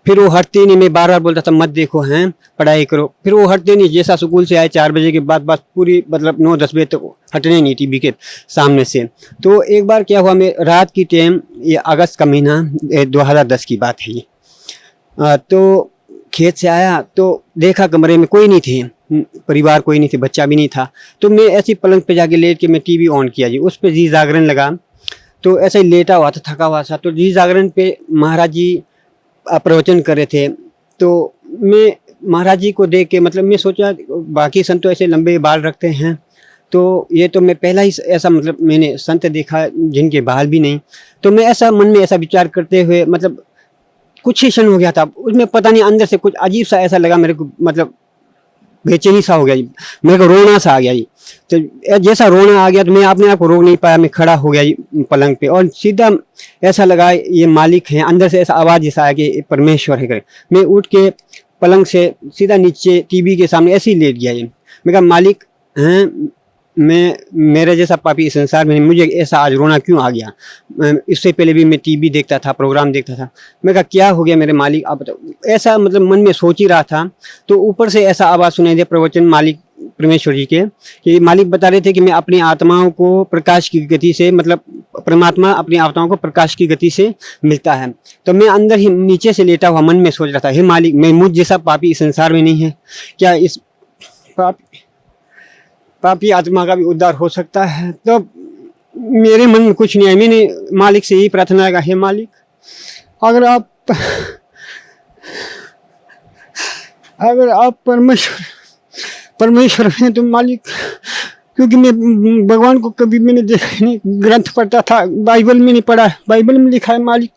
फिर वो हटते नहीं, मैं बार बार बोलता था मत देखो हैं, पढ़ाई करो। फिर वो हटते नहीं, जैसा स्कूल से आए 4 बजे के बाद बस पूरी मतलब 9-10 बजे तक हटने नहीं टीवी के सामने से। तो एक बार क्या हुआ, मैं रात की टाइम, ये अगस्त का महीना 2010 की बात है ये, तो खेत से आया तो देखा कमरे में कोई नहीं थे, परिवार कोई नहीं थे, बच्चा भी नहीं था। तो मैं ऐसी पलंग पे जाके लेट के मैं टीवी ऑन किया जी। उस पर जी जागरण लगा, तो ऐसा ही लेटा हुआ था, थका हुआ था। तो जी जागरण पे महाराज जी प्रवचन कर रहे थे। तो मैं महाराज जी को देख के मतलब मैं सोचा बाकी संत तो ऐसे लंबे बाल रखते हैं, तो ये तो मैं पहला ही ऐसा मतलब मैंने संत देखा जिनके बाल भी नहीं। तो मैं ऐसा मन में ऐसा विचार करते हुए मतलब कुछ ही क्षण हो गया था, उसमें पता नहीं अंदर से कुछ अजीब सा ऐसा लगा मेरे को, मतलब बेचैनी सा हो गया जी, मेरे को रोना सा आ गया जी। तो जैसा रोना आ गया तो मैं अपने आप को रोक नहीं पाया, मैं खड़ा हो गया जी पलंग पे, और सीधा ऐसा लगा ये मालिक है, अंदर से ऐसा आवाज़ जैसा आया कि परमेश्वर है। मैं उठ के पलंग से सीधा नीचे टीवी के सामने ऐसे ही लेट गया जी। मैं कहा मालिक हैं, मैं मेरे जैसा पापी इस संसार में नहीं, मुझे ऐसा आज रोना क्यों आ गया? इससे पहले भी मैं टीवी देखता था, प्रोग्राम देखता था। मैं कहा क्या हो गया मेरे मालिक, आप बताओ। ऐसा मतलब मन में सोच ही रहा था, तो ऊपर से ऐसा आवाज़ सुनाई दिया प्रवचन मालिक परमेश्वर जी के, कि मालिक बता रहे थे कि मैं अपनी आत्माओं को प्रकाश की गति से, मतलब परमात्मा अपनी आत्माओं को प्रकाश की गति से मिलता है। तो मैं अंदर ही नीचे से लेटा हुआ मन में सोच रहा था, हे मालिक, मैं मुझ जैसा पापी इस संसार में नहीं है क्या? इस पापी आत्मा का भी उद्धार हो सकता है? तो मेरे मन में कुछ नहीं है, मैंने मालिक से यही प्रार्थना किया, हे मालिक, अगर आप परमेश्वर हैं तो मालिक, क्योंकि मैं भगवान को कभी मैंने देखा नहीं, ग्रंथ पढ़ता था, बाइबल में नहीं पढ़ा, बाइबल में लिखा है मालिक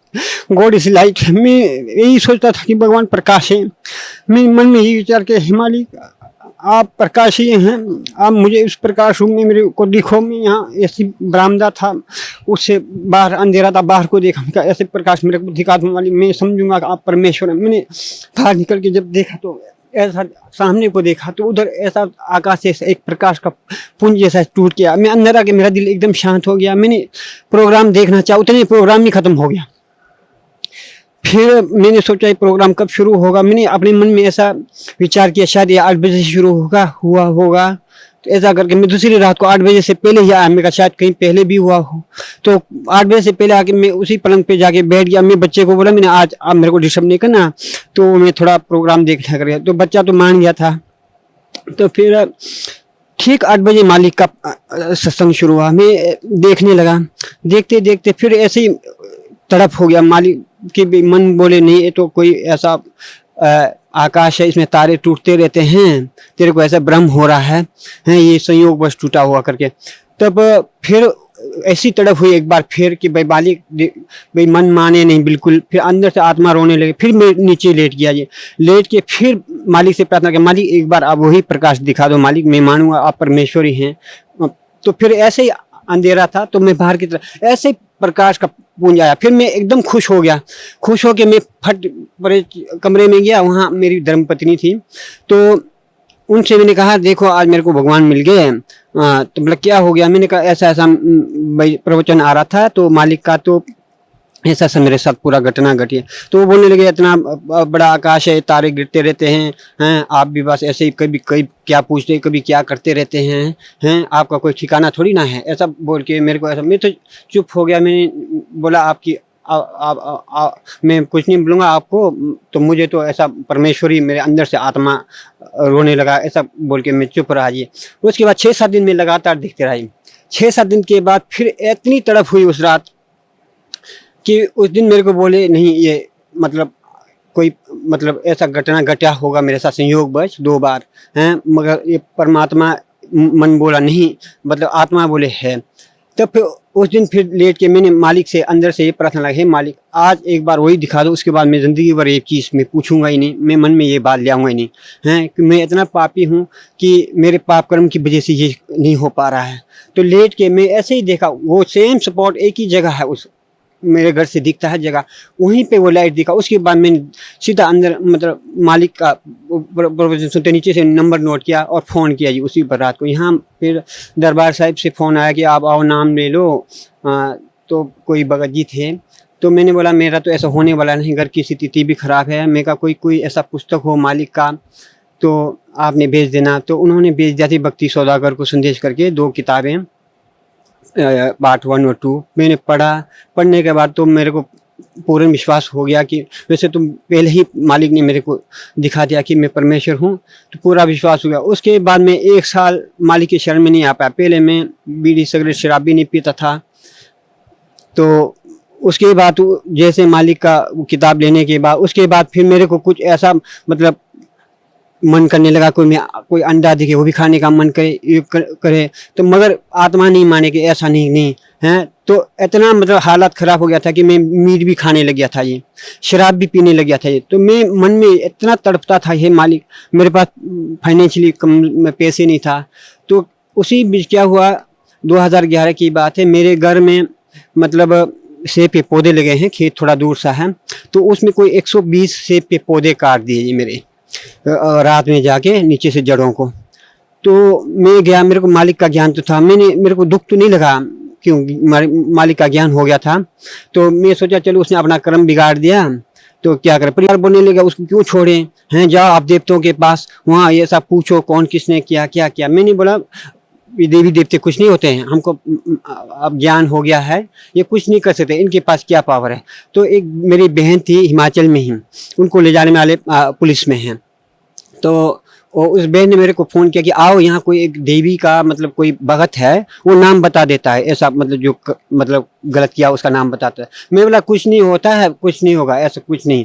गॉड इज लाइट। मैं यही सोचता था कि भगवान प्रकाश है। मैं मन में यही विचार के, हे मालिक, आप प्रकाश ही हैं, आप मुझे उस प्रकाश रूप में मेरे को दिखो। मैं यहाँ ऐसी बरामदा था, उससे बाहर अंधेरा था, बाहर को देखा, ऐसे प्रकाश मेरे को दिखा दो मालिक, मैं समझूंगा कि आप परमेश्वर हैं। मैंने बाहर निकल के जब देखा तो ऐसा सामने को देखा तो उधर ऐसा आकाश से एक प्रकाश का पुंज जैसा टूट गया। मैं अंदर आके मेरा दिल एकदम शांत हो गया। मैंने प्रोग्राम देखना चाहा, उतने प्रोग्राम ही खत्म हो गया। फिर मैंने सोचा ये प्रोग्राम कब शुरू होगा। मैंने अपने मन में ऐसा विचार किया शायद ये 8 बजे से शुरू होगा। तो ऐसा करके मैं दूसरी रात को 8 बजे से पहले ही आया। मैं कहा शायद कहीं पहले भी हुआ हो, तो 8 बजे से पहले आके मैं उसी पलंग पे जाके बैठ गया। मैं बच्चे को बोला, मैंने आज आप मेरे को डिस्टर्ब नहीं करना, तो मैं थोड़ा प्रोग्राम देखना कर गया। तो बच्चा तो मान गया था। तो फिर ठीक 8 बजे मालिक का सत्संग शुरू हुआ। मैं देखने लगा, देखते देखते फिर ऐसे ही तड़प हो गया। मालिक के भी मन बोले, नहीं ये तो कोई ऐसा आकाश है, इसमें तारे टूटते रहते हैं, तेरे को ऐसा भ्रम हो रहा है ये संयोग बस टूटा हुआ करके। तब फिर ऐसी तड़प हुई एक बार फिर कि भाई मालिक, भाई मन माने नहीं बिल्कुल। फिर अंदर से आत्मा रोने लगे। फिर मैं नीचे लेट गया जी। लेट के फिर मालिक से प्रार्थना की, मालिक एक बार आप वही प्रकाश दिखा दो मालिक, मैं मानूंगा आप परमेश्वर ही हैं। तो फिर ऐसे ही अंधेरा था, तो मैं बाहर की तरफ ऐसे प्रकाश का पुंज आया। फिर मैं एकदम खुश हो गया। खुश होके मैं फट परे कमरे में गया। वहाँ मेरी धर्मपत्नी थी, तो उनसे मैंने कहा, देखो आज मेरे को भगवान मिल गए। तो बोला क्या हो गया? मैंने कहा ऐसा प्रवचन आ रहा था, तो मालिक का तो ऐसा सा मेरे साथ पूरा घटना घटी है। तो वो बोलने लगे, इतना बड़ा आकाश है, तारे गिरते रहते हैं, आप भी बस ऐसे ही कभी क्या पूछते, कभी क्या करते रहते हैं, आपका कोई ठिकाना थोड़ी ना है। ऐसा बोल के मेरे को ऐसा, मैं तो चुप हो गया। मैंने बोला आपकी मैं कुछ नहीं बोलूँगा आपको, तो मुझे तो ऐसा परमेश्वरी मेरे अंदर से आत्मा रोने लगा, ऐसा बोल के मैं चुप रहा जी। उसके बाद 6-7 दिन में लगातार दिखते रहा। 6-7 दिन के बाद फिर इतनी तड़प हुई उस रात कि उस दिन मेरे को बोले, नहीं ये मतलब कोई मतलब ऐसा घटना घटा होगा मेरे साथ संयोगवश 2 बार हैं, मगर ये परमात्मा मन बोला नहीं, मतलब आत्मा बोले है। तब फिर उस दिन फिर लेट के मैंने मालिक से अंदर से ये प्रार्थना लगी, हे मालिक आज एक बार वही दिखा दो, उसके बाद मैं ज़िंदगी भर एक चीज़ में पूछूंगा ही नहीं, मैं मन में ये बात ले आऊँगा ही नहीं हैं कि मैं इतना पापी हूँ कि मेरे पाप कर्म की वजह से ये नहीं हो पा रहा है। तो लेट के मैं ऐसे ही देखा, वो सेम स्पॉट एक ही जगह है, उस मेरे घर से दिखता है जगह, वहीं पे वो लाइट दिखा। उसके बाद मैंने सीधा अंदर मतलब मालिक का प्रवचन सुनते नीचे से नंबर नोट किया और फ़ोन किया जी उसी पर रात को। यहाँ फिर दरबार साहिब से फ़ोन आया कि आप आओ नाम ले लो। तो कोई भगत जी थे, तो मैंने बोला मेरा तो ऐसा होने वाला नहीं, घर की स्थिति भी ख़राब है। मैं कहा कोई ऐसा पुस्तक हो मालिक का तो आपने भेज देना। तो उन्होंने भेज दिया थी भक्ति सौदागर को संदेश करके 2 किताबें, पार्ट 1 और 2 मैंने पढ़ने के बाद तो मेरे को पूर्ण विश्वास हो गया कि वैसे तो पहले ही मालिक ने मेरे को दिखा दिया कि मैं परमेश्वर हूँ, तो पूरा विश्वास हो गया। उसके बाद मैं 1 साल मालिक की शरण में नहीं आ पाया। पहले मैं बीड़ी सिगरेट शराब भी नहीं पीता था। तो उसके बाद जैसे मालिक का किताब लेने के बाद उसके बाद फिर मेरे को कुछ ऐसा मतलब मन करने लगा, कोई अंडा दिखे वो भी खाने का मन करे तो मगर आत्मा नहीं माने कि ऐसा नहीं है। तो इतना मतलब हालत खराब हो गया था कि मैं मीट भी खाने लग गया था, ये शराब भी पीने लग गया था ये। तो मैं मन में इतना तड़पता था, हे मालिक मेरे पास फाइनेंशियली कम में पैसे नहीं था। तो उसी बीच क्या हुआ, 2011 की बात है, मेरे घर में मतलब सेब के पौधे लगे हैं, खेत थोड़ा दूर सा है, तो उसमें कोई 120 सेब के पौधे काट दिए ये मेरे रात में जाके नीचे से जड़ों को। तो मैं गया, मेरे को मालिक का ज्ञान तो था, मेरे को दुख तो नहीं लगा क्योंकि मालिक का ज्ञान हो गया था। तो मैं सोचा चलो उसने अपना कर्म बिगाड़ दिया तो क्या करे, परिवार बोलने लगा उसको क्यों छोड़े हैं, जाओ आप देवताओं के पास, वहाँ ये सब पूछो कौन किसने किया क्या किया। मैंने बोला ये देवी देवते कुछ नहीं होते हैं, हमको अब ज्ञान हो गया है, ये कुछ नहीं कर सकते, इनके पास क्या पावर है। तो एक मेरी बहन थी हिमाचल में ही, उनको ले जाने वाले पुलिस में हैं। तो उस बहन ने मेरे को फ़ोन किया कि आओ यहाँ कोई एक देवी का मतलब कोई भगत है, वो नाम बता देता है, ऐसा मतलब जो मतलब गलत किया उसका नाम बताता है। मैं बोला कुछ नहीं होता है, कुछ नहीं होगा, ऐसा कुछ नहीं,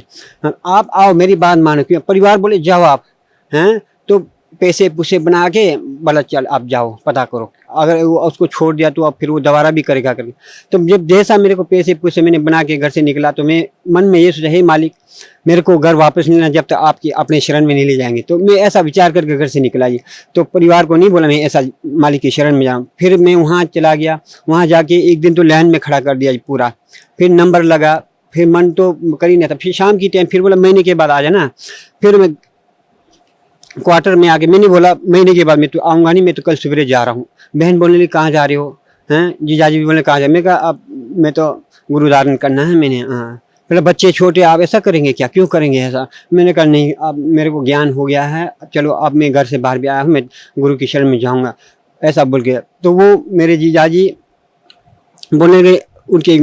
आप आओ मेरी बात मानो। क्यों, परिवार बोले जाओ आप हैं, तो पैसे पुसे बना के बोला चल आप जाओ पता करो, अगर वो उसको छोड़ दिया तो अब फिर वो दोबारा भी करेगा करके। तो जब जैसा मेरे को पैसे पुसे मैंने बना के घर से निकला, तो मैं मन में ये सोचा, हे मालिक मेरे को घर वापस नहीं लेना जब तक आपकी अपने शरण में नहीं ले जाएंगे। तो मैं ऐसा विचार करके घर से निकला जी। तो परिवार को नहीं बोला मैं ऐसा मालिक की शरण में जाऊँ। फिर मैं वहाँ चला गया, वहाँ जाके एक दिन तो लाइन में खड़ा कर दिया जी पूरा, फिर नंबर लगा, फिर मन तो कर ही नहीं था। फिर शाम की टाइम फिर बोला महीने के बाद आ जाना। फिर मैं क्वार्टर में आके मैंने बोला महीने के बाद मैं तो आऊँगा नहीं, मैं तो कल सवेरे जा रहा हूँ। बहन बोलने लगी कहाँ जा रहे हो हैं, जीजाजी भी बोले कहाँ जा, मैं कहा अब मैं तो गुरु धारण करना है मैंने। हाँ, पहले बच्चे छोटे आप ऐसा करेंगे क्या, क्यों करेंगे ऐसा। मैंने कहा नहीं अब मेरे को ज्ञान हो गया है, चलो अब मैं घर से बाहर भी आया हूँ, मैं गुरु की शरण में जाऊँगा, ऐसा बोल के। तो वो मेरे जीजाजी बोलने लगे, उनके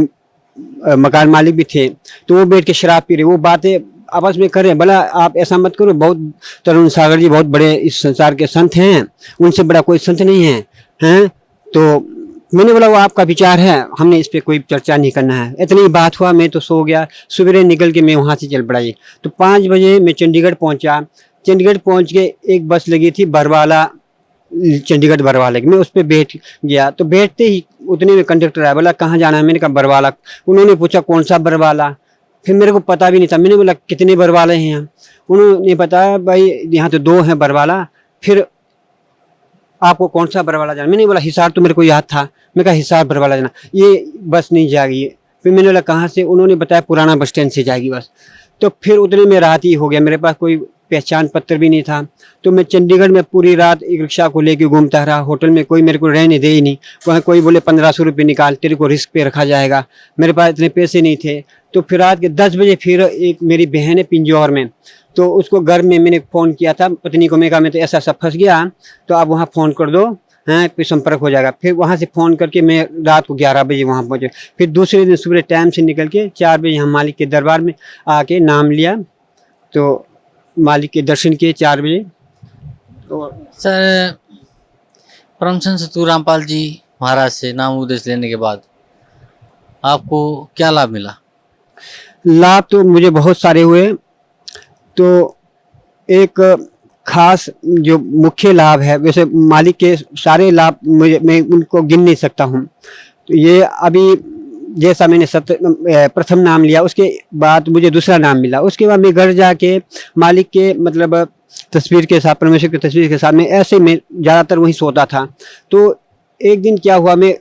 मकान मालिक भी थे, तो वो बैठ के शराब पी रहे, वो बातें आपस में कर रहे हैं। बोला आप ऐसा मत करो, बहुत तरुण सागर जी बहुत बड़े इस संसार के संत हैं, उनसे बड़ा कोई संत नहीं है हैं। तो मैंने बोला वो आपका विचार है, हमने इस पे कोई चर्चा नहीं करना है। इतनी बात हुआ, मैं तो सो गया। सवेरे निकल के मैं वहाँ से चल पड़ा। तो 5 बजे मैं चंडीगढ़ पहुँचा। चंडीगढ़ पहुँच के एक बस लगी थी बरवाला, चंडीगढ़ बरवाला की, मैं उस पर बैठ गया। तो बैठते ही उतने में कंडक्टर आया, बोला कहाँ जाना है, मैंने कहा बरवाला। उन्होंने पूछा कौन सा बरवाला, फिर मेरे को पता भी नहीं था। मैंने बोला कितने बरवाले हैं यहाँ, उन्होंने बताया भाई यहाँ तो 2 हैं बरवाला, फिर आपको कौन सा बरवाला जाना। मैंने बोला हिसार, तो मेरे को याद था, मैं कहा हिसार बरवाला जाना, ये बस नहीं जाएगी। फिर मैंने बोला कहाँ से, उन्होंने बताया पुराना बस स्टैंड से जाएगी बस। तो फिर उतने में रात ही हो गया, मेरे पास कोई पहचान पत्र भी नहीं था। तो मैं चंडीगढ़ में पूरी रात एक रिक्शा को लेके घूमता रहा। होटल में कोई मेरे को रहने दे ही नहीं, वहाँ कोई बोले 1500 रुपये निकाल, तेरे को रिस्क पे रखा जाएगा। मेरे पास इतने पैसे नहीं थे। तो फिर रात के 10 बजे फिर एक मेरी बहन है पिंजौर में, तो उसको घर में मैंने फ़ोन किया था पत्नी को, मैं कहा मैं तो ऐसा सब फंस गया, तो आप वहाँ फ़ोन कर दो हैं, फिर संपर्क हो जाएगा। फिर वहाँ से फ़ोन करके मैं रात को 11 बजे वहाँ पहुँचे। फिर दूसरे दिन सुबह टाइम से निकल के 4 बजे हम मालिक के दरबार में आके नाम लिया, तो मालिक के दर्शन किए 4 बजे। तो सर परम संत सतगुरु रामपाल जी महाराज से नाम उपदेश लेने के बाद आपको क्या लाभ मिला? लाभ तो मुझे बहुत सारे हुए। तो एक खास जो मुख्य लाभ है, वैसे मालिक के सारे लाभ मैं उनको गिन नहीं सकता हूँ। तो ये अभी जैसा मैंने प्रथम नाम लिया, उसके बाद मुझे दूसरा नाम मिला। उसके बाद मैं घर जाके मालिक के मतलब तस्वीर के साथ, परमेश्वर की तस्वीर के साथ, मैं ऐसे में ज़्यादातर वहीं सोता था। तो एक दिन क्या हुआ, मैं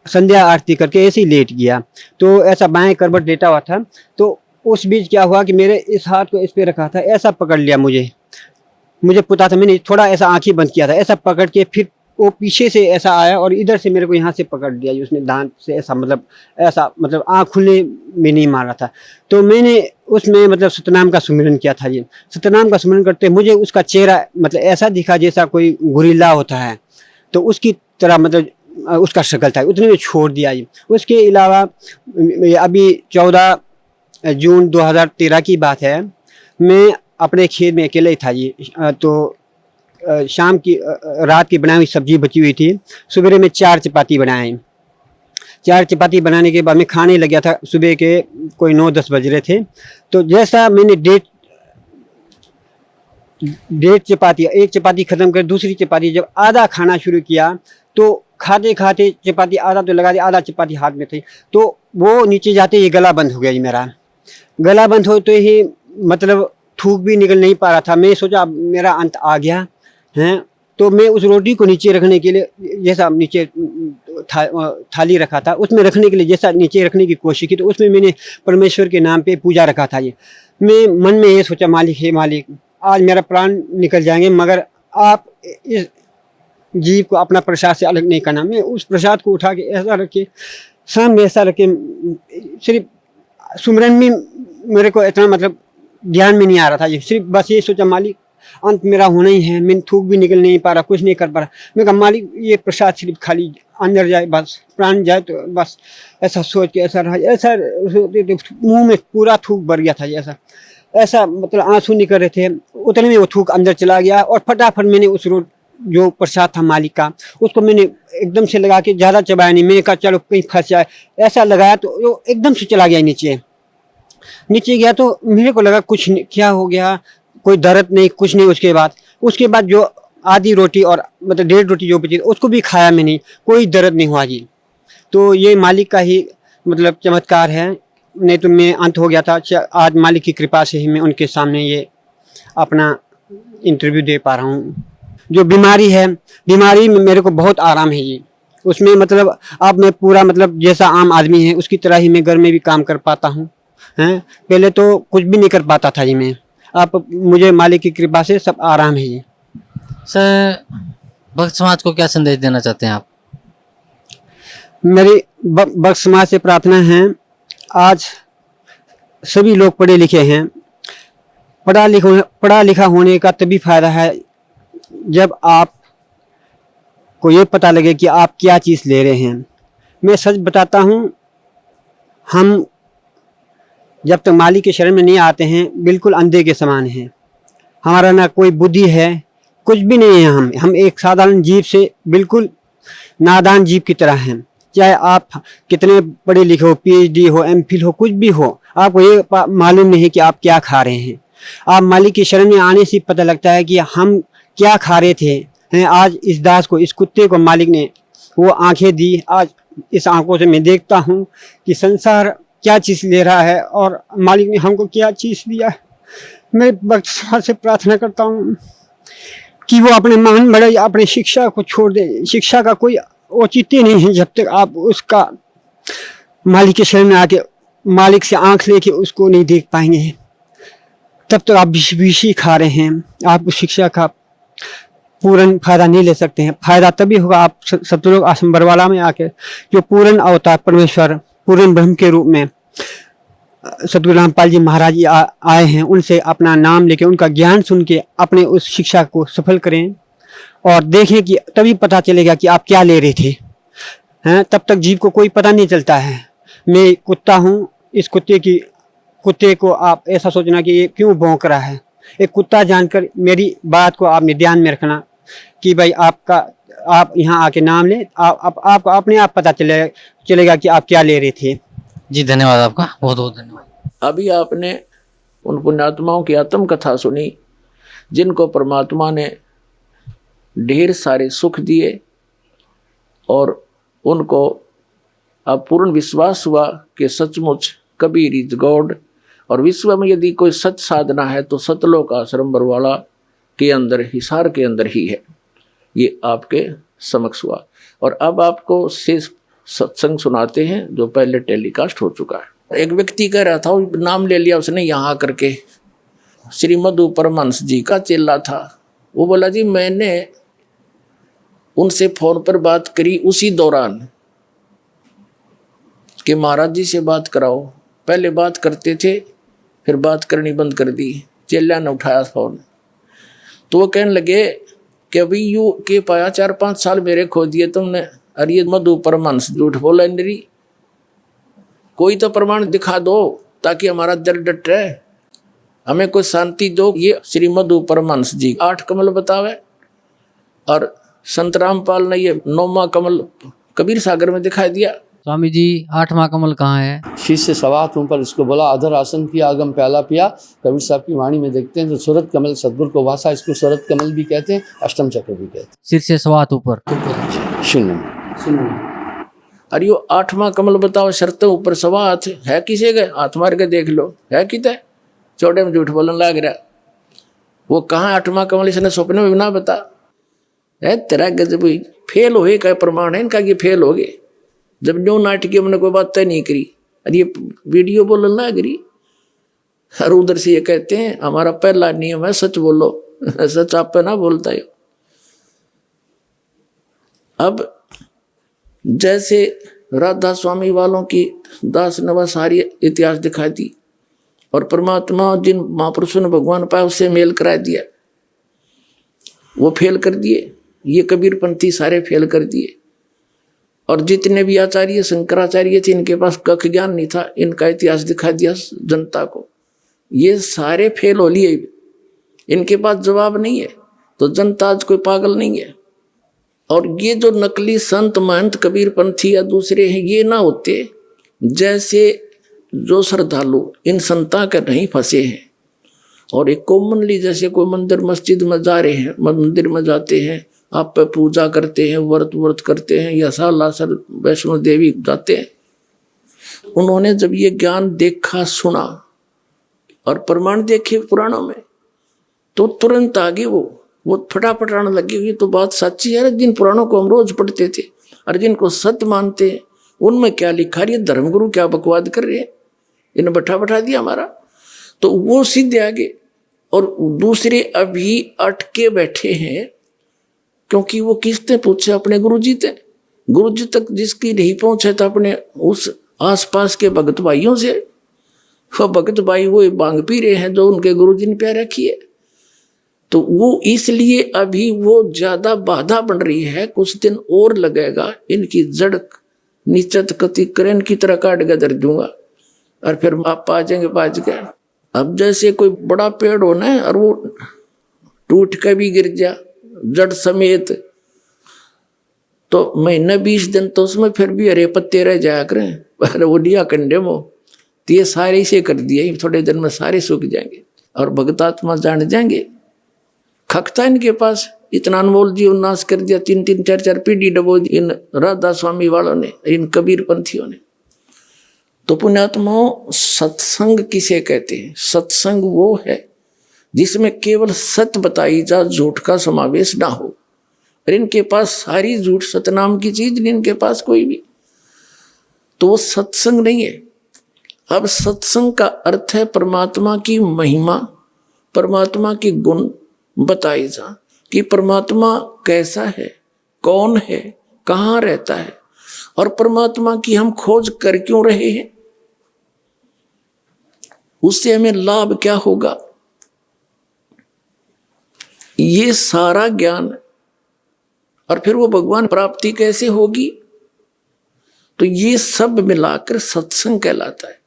संध्या आरती करके ऐसे ही लेट गया, तो ऐसा बाएं करवट लेटा हुआ था। तो उस बीच क्या हुआ कि मेरे इस हाथ को इस पे रखा था, ऐसा पकड़ लिया मुझे पता था, मैंने थोड़ा ऐसा आंखें बंद किया था, ऐसा पकड़ के फिर वो पीछे से ऐसा आया और इधर से मेरे को यहाँ से पकड़ लिया उसने दांत से, ऐसा मतलब आँख खुलने में नहीं मारा था। तो मैंने उसमें मतलब सतनाम का सुमिरन किया था जी। सतनाम का सुमिरन करते मुझे उसका चेहरा मतलब ऐसा दिखा जैसा कोई गुरिल्ला होता है, तो उसकी तरह मतलब उसका शक्ल था, उतने में छोड़ दिया जी। उसके अलावा अभी 14 जून 2013 की बात है, मैं अपने खेत में अकेले ही था जी। तो शाम की रात की बनाई हुई सब्जी बची हुई थी, सवेरे में 4 चपाती बनाए। 4 चपाती बनाने के बाद मैं खाने लग गया था, सुबह के कोई 9-10 बज रहे थे। तो जैसा मैंने डेढ़ चपाती, एक चपाती खत्म कर दूसरी चपाती जब आधा खाना शुरू किया तो खाते खाते चपाती आधा तो लगा दी, आधा चपाती हाथ में थी, तो वो नीचे जाते ये गला बंद हो गया जी मेरा। गला बंद हो तो ही मतलब थूक भी निकल नहीं पा रहा था। मैं सोचा अब मेरा अंत आ गया है, तो मैं उस रोटी को नीचे रखने के लिए जैसा नीचे थाली रखा था उसमें रखने के लिए जैसा नीचे रखने की कोशिश की, तो उसमें मैंने परमेश्वर के नाम पे पूजा रखा था। ये मैं मन में ये सोचा, मालिक हे मालिक, आज मेरा प्राण निकल जाएंगे मगर आप इस जीव को अपना प्रसाद से अलग नहीं करना। मैं उस प्रसाद को उठा के ऐसा रखे, सामने ऐसा रखे, सिर्फ सुमरन में मेरे को इतना मतलब ध्यान में नहीं आ रहा था। ये सिर्फ बस ये सोचा मालिक अंत मेरा होना ही है, मैं थूक भी निकल नहीं पा रहा, कुछ नहीं कर पा रहा। मैं कहा मालिक ये प्रसाद सिर्फ खाली अंदर जाए, बस प्राण जाए तो बस, ऐसा सोच के ऐसा रहा। ऐसा मुंह में पूरा थूक भर गया था, ऐसा मतलब आंसू निकल रहे थे। उतने में वो थूक अंदर चला गया और फटाफट मैंने उस जो प्रसाद था मालिक का उसको मैंने एकदम से लगा के, ज़्यादा चबाया नहीं। मैंने कहा चलो कहीं फंस जाए, ऐसा लगाया तो वो एकदम से चला गया नीचे गया। तो मेरे को लगा कुछ क्या हो गया, कोई दर्द नहीं कुछ नहीं। उसके बाद जो आधी रोटी और मतलब डेढ़ रोटी जो बची उसको भी खाया मैंने, कोई दर्द नहीं हुआ जी। तो ये मालिक का ही मतलब चमत्कार है, नहीं तो मैं अंत हो गया था। आज मालिक की कृपा से ही मैं उनके सामने ये अपना इंटरव्यू दे पा रहा हूँ। जो बीमारी है, बीमारी में मेरे को बहुत आराम है जी। उसमें मतलब अब मैं पूरा मतलब जैसा आम आदमी है उसकी तरह ही मैं घर में भी काम कर पाता हूँ हैं। पहले तो कुछ भी नहीं कर पाता था जी मैं, अब मुझे मालिक की कृपा से सब आराम है जी। सर, भक्त समाज को क्या संदेश देना चाहते हैं आप? मेरी भक्त समाज से प्रार्थना है, आज सभी लोग पढ़े लिखे हैं। पढ़ा लिखा होने का तभी फायदा है जब आप को ये पता लगे कि आप क्या चीज़ ले रहे हैं। मैं सच बताता हूँ, हम जब तक मालिक के शरण में नहीं आते हैं बिल्कुल अंधे के समान हैं। हमारा ना कोई बुद्धि है, कुछ भी नहीं है। हम एक साधारण जीव से बिल्कुल नादान जीव की तरह हैं। चाहे आप कितने पढ़े लिखे हो, PhD हो, MPhil हो, कुछ भी हो, आपको ये मालूम नहीं कि आप क्या खा रहे हैं। आप मालिक की शरण में आने से पता लगता है कि हम क्या खा रहे थे। आज इस दास को, इस कुत्ते को मालिक ने वो आंखें दी। आज इस आंखों से मैं देखता हूँ कि संसार क्या चीज़ ले रहा है और मालिक ने हमको क्या चीज़ दिया है। मैं भक्त समाज से प्रार्थना करता हूँ कि वो अपने मान बढ़े, अपने शिक्षा को छोड़ दे। शिक्षा का कोई औचित्य नहीं है जब तक आप उसका मालिक के शरण में आके मालिक से आंख लेके उसको नहीं देख पाएंगे, तब तक आप विष ही खा रहे हैं। आप उस शिक्षा का पूर्ण फायदा नहीं ले सकते हैं। फायदा तभी होगा आप सतलोक आश्रम बरवाला में आके, जो पूर्ण अवतार परमेश्वर पूर्ण ब्रह्म के रूप में सतगुरु रामपाल जी महाराज जी आए हैं, उनसे अपना नाम लेके उनका ज्ञान सुन के अपने उस शिक्षा को सफल करें और देखें कि तभी पता चलेगा कि आप क्या ले रहे थे हैं। तब तक जीव को कोई पता नहीं चलता है। मैं कुत्ता हूँ, इस कुत्ते को आप ऐसा सोचना कि ये क्यों भौंक रहा है। एक कुत्ता जानकर मेरी बात को आपने ध्यान में रखना कि भाई आप यहाँ आके नाम लें, आपको अपने आप पता चलेगा कि आप क्या ले रहे थे। जी धन्यवाद आपका, बहुत बहुत धन्यवाद। अभी आपने उन पुण्यात्माओं की आत्म कथा सुनी जिनको परमात्मा ने ढेर सारे सुख दिए और उनको अब पूर्ण विश्वास हुआ कि सचमुच कबीर इज गॉड। और विश्व में यदि कोई सच साधना है तो सतलोक आश्रम बरवाला के अंदर, हिसार के अंदर ही है। ये आपके समक्ष हुआ। और अब आपको शेष सत्संग सुनाते हैं जो पहले टेलीकास्ट हो चुका है। एक व्यक्ति कह रहा था, नाम ले लिया उसने यहाँ करके, श्री मधु परमहंस जी का चेला था। वो बोला जी मैंने उनसे फोन पर बात करी उसी दौरान कि महाराज जी से बात कराओ। पहले बात करते थे, फिर बात करनी बंद कर दी। चेला ने उठाया फोन तो वो कहने लगे कि अभी यू के पाया 4-5 साल मेरे खो दिए तुमने। अरे ये मधु परमहंस झूठ बोला इंद्री, कोई तो प्रमाण दिखा दो ताकि हमारा दिल डट रहे, हमें कोई शांति दो। ये श्री मधु परमहंस जी 8 कमल बतावे और संत रामपाल ने ये 9वां कमल कबीर सागर में दिखाई दिया। स्वामी जी 8वां कमल कहाँ है? शीश से सवा हाथ ऊपर इसको बोला, अधर आसन किया, आगम प्याला पिया। कबीर साहब की वाणी में देखते हैं तो सूरत कमल सदगुरु को वासा, इसको सूरत कमल भी कहते हैं, अष्टम चक्र भी कहते सिर से सवा हाथ ऊपर। हैं। शून्य में अरे यो 8वां कमल बताओ, शर्त ऊपर सवा हाथ है, किसे गए हाथ मार के देख लो है कितने, चौड़े में झूठ बोलने लग रहा। वो कहाँ 8वां कमल, इसने सपने में भी ना बता है। तेरा गजब फेल होए का प्रमाण है इनका, ये फेल हो गए जब न्यू नाटकी हमने कोई बात तय नहीं करी। अरे ये वीडियो बोलने लग रही, और उधर से ये कहते हैं हमारा पहला नियम है सच बोलो, सच आप पे ना बोलता है। अब जैसे राधा स्वामी वालों की दास नवा सारी इतिहास दिखा दी, और परमात्मा जिन महापुरुषों ने भगवान पाया उससे मेल करा दिया, वो फेल कर दिए। ये कबीरपंथी सारे फेल कर दिए। और जितने भी आचार्य शंकराचार्य थे इनके पास कख ज्ञान नहीं था, इनका इतिहास दिखा दिया जनता को, ये सारे फेल हो लिए। इनके पास जवाब नहीं है, तो जनता आज कोई पागल नहीं है। और ये जो नकली संत महंत कबीरपंथी या दूसरे हैं, ये ना होते, जैसे जो श्रद्धालु इन संता के नहीं फंसे हैं और एक कॉमनली जैसे कोई मंदिर मस्जिद में जा रहे हैं, मंदिर में जाते हैं, आप पे पूजा करते हैं, व्रत करते हैं, या सालासर वैष्णो देवी जाते हैं, उन्होंने जब ये ज्ञान देखा सुना और प्रमाण देखे पुराणों में, तो तुरंत आगे वो फटाफट आने लगी। ये तो बात सच्ची है, जिन पुराणों को हम रोज पढ़ते थे और जिनको सत्य मानते हैं उनमें क्या लिखा, ये धर्मगुरु क्या बकवाद कर रहे हैं, इन्हें बैठा दिया हमारा। तो वो सीधे आगे, और दूसरे अभी अटके बैठे हैं, क्योंकि वो किसने पूछे, अपने गुरुजी तक जिसकी नहीं पहुंचे तो अपने उस आसपास के भगत भाइयों से। वो भगत भाई वो बांग पी रहे हैं जो उनके गुरुजी ने प्यार रखी है, तो वो इसलिए अभी वो ज्यादा बाधा बन रही है। कुछ दिन और लगेगा, इनकी जड़ निश्चित कति करें की तरह काट के धर दूंगा, और फिर आप पा जाएंगे बाज गए। अब जैसे कोई बड़ा पेड़ होना है और वो टूट के भी गिर जा जड़ समेत, तो महीना 20 दिन तो उसमें फिर भी हरे पत्ते रह जाया करें, पर वो दिया कंडे मो, तो ये सारे इसे कर दिए, थोड़े दिन में सारे सूख जाएंगे और भगतात्मा जान जाएंगे। खकता इनके पास इतना अनमोल जीवन नाश कर दिया, 3-3 4-4 पीढ़ी डबो इन राधा स्वामी वालों ने, इन कबीर पंथियों ने। तो पुण्यात्माओं, सत्संग किसे कहते हैं? सत्संग वो है जिसमें केवल सत्य बताई जा, झूठ का समावेश ना हो। और इनके पास सारी झूठ, सतनाम की चीज नहीं इनके पास कोई भी, तो वो सत्संग नहीं है। अब सत्संग का अर्थ है परमात्मा की महिमा, परमात्मा की गुण बताई जा, कि परमात्मा कैसा है, कौन है, कहाँ रहता है, और परमात्मा की हम खोज कर क्यों रहे हैं, उससे हमें लाभ क्या होगा, ये सारा ज्ञान। और फिर वो भगवान प्राप्ति कैसे होगी, तो ये सब मिलाकर सत्संग कहलाता है।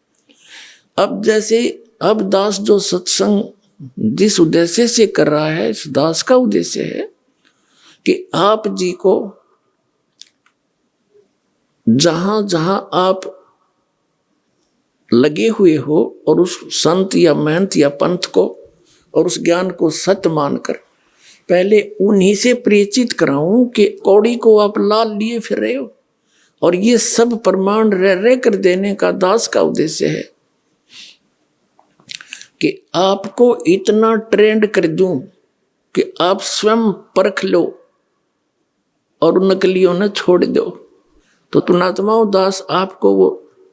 अब जैसे अब दास जो सत्संग जिस उद्देश्य से कर रहा है, इस दास का उद्देश्य है कि आप जी को जहां जहां आप लगे हुए हो और उस संत या महंत या पंथ को और उस ज्ञान को सत्य मानकर पहले उन्हीं से परिचित कराऊं कि कौड़ी को आप लाल लिए फिर रहे हो, और ये सब प्रमाण रह कर देने का दास का उद्देश्य है कि आपको इतना ट्रेंड कर दूं कि आप स्वयं परख लो और नकलियों ने छोड़ दो। तो पुण्यात्माओं, दास आपको वो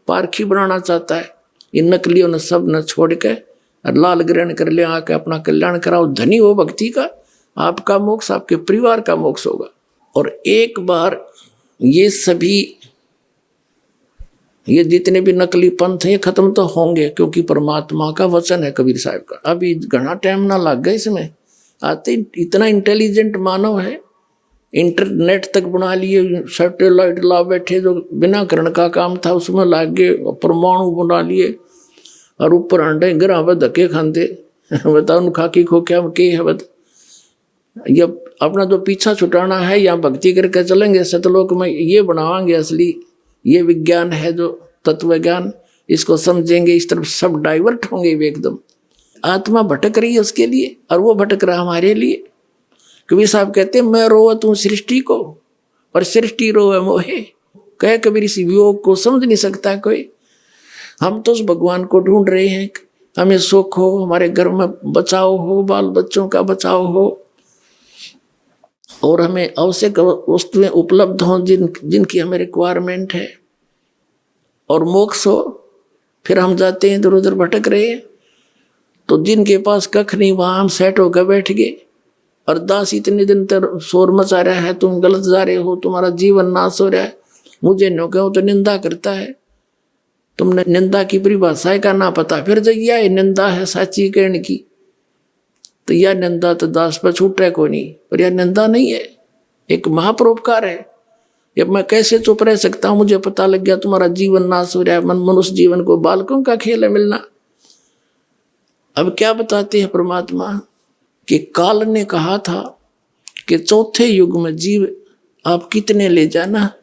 पारखी बनाना चाहता है, इन नकलियों ने सब न छोड़ के और लाल ग्रहण कर ले, आके अपना कल्याण कराओ, धनी हो भक्ति का, आपका मोक्ष आपके परिवार का मोक्ष होगा। और एक बार ये सभी ये जितने भी नकली पंथ हैं ये खत्म तो होंगे, क्योंकि परमात्मा का वचन है कबीर साहब का। अभी घना टाइम ना लग गया इसमें, आते इतना इंटेलिजेंट मानव है, इंटरनेट तक बना लिए, सैटेलाइट ला बैठे, जो बिना करण का काम था उसमें लाग गए, परमाणु बना लिए और ऊपर अंडे गिरा हुआ धक्के खाते। बताओ खाकी खो क्या के है बता, ये अपना जो पीछा छुटाना है या भक्ति करके चलेंगे सतलोक में, ये बनावांगे असली, ये विज्ञान है जो तत्व ज्ञान, इसको समझेंगे इस तरफ सब डाइवर्ट होंगे एकदम। आत्मा भटक रही है उसके लिए और वो भटक रहा हमारे लिए। कबीर साहब कहते हैं मैं रोवत हूँ सृष्टि को और सृष्टि रोवे मोहे। कहे कबीर इस वियोग को समझ नहीं सकता कोई। हम तो उस भगवान को ढूंढ रहे हैं, हमें सुख हो, हमारे घर में बचाव हो, बाल बच्चों का बचाव हो और हमें आवश्यक वस्तुएं उपलब्ध हों जिनकी हमें रिक्वायरमेंट है और मोक्ष हो। फिर हम जाते हैं इधर उधर भटक रहे हैं। तो जिनके पास कख नहीं वहां हम सेट होकर बैठ गए और दास इतने दिन तक शोर मचा रहा है, तुम गलत जा रहे हो, तुम्हारा जीवन नाश हो रहा है, मुझे न कहो तो निंदा करता है। तुमने निंदा की परिभाषा का ना पता, फिर जब यह निंदा है साची कहने की तो यह निंदा तो दास पर छूटे को नहीं, पर यह निंदा नहीं है, एक महापरोपकार है। ये मैं कैसे चुप रह सकता हूँ, मुझे पता लग गया तुम्हारा जीवन नाश हो रहा है। मनुष्य जीवन को बालकों का खेल है मिलना। अब क्या बताते हैं परमात्मा कि काल ने कहा था कि चौथे युग में जीव आप कितने ले जाना,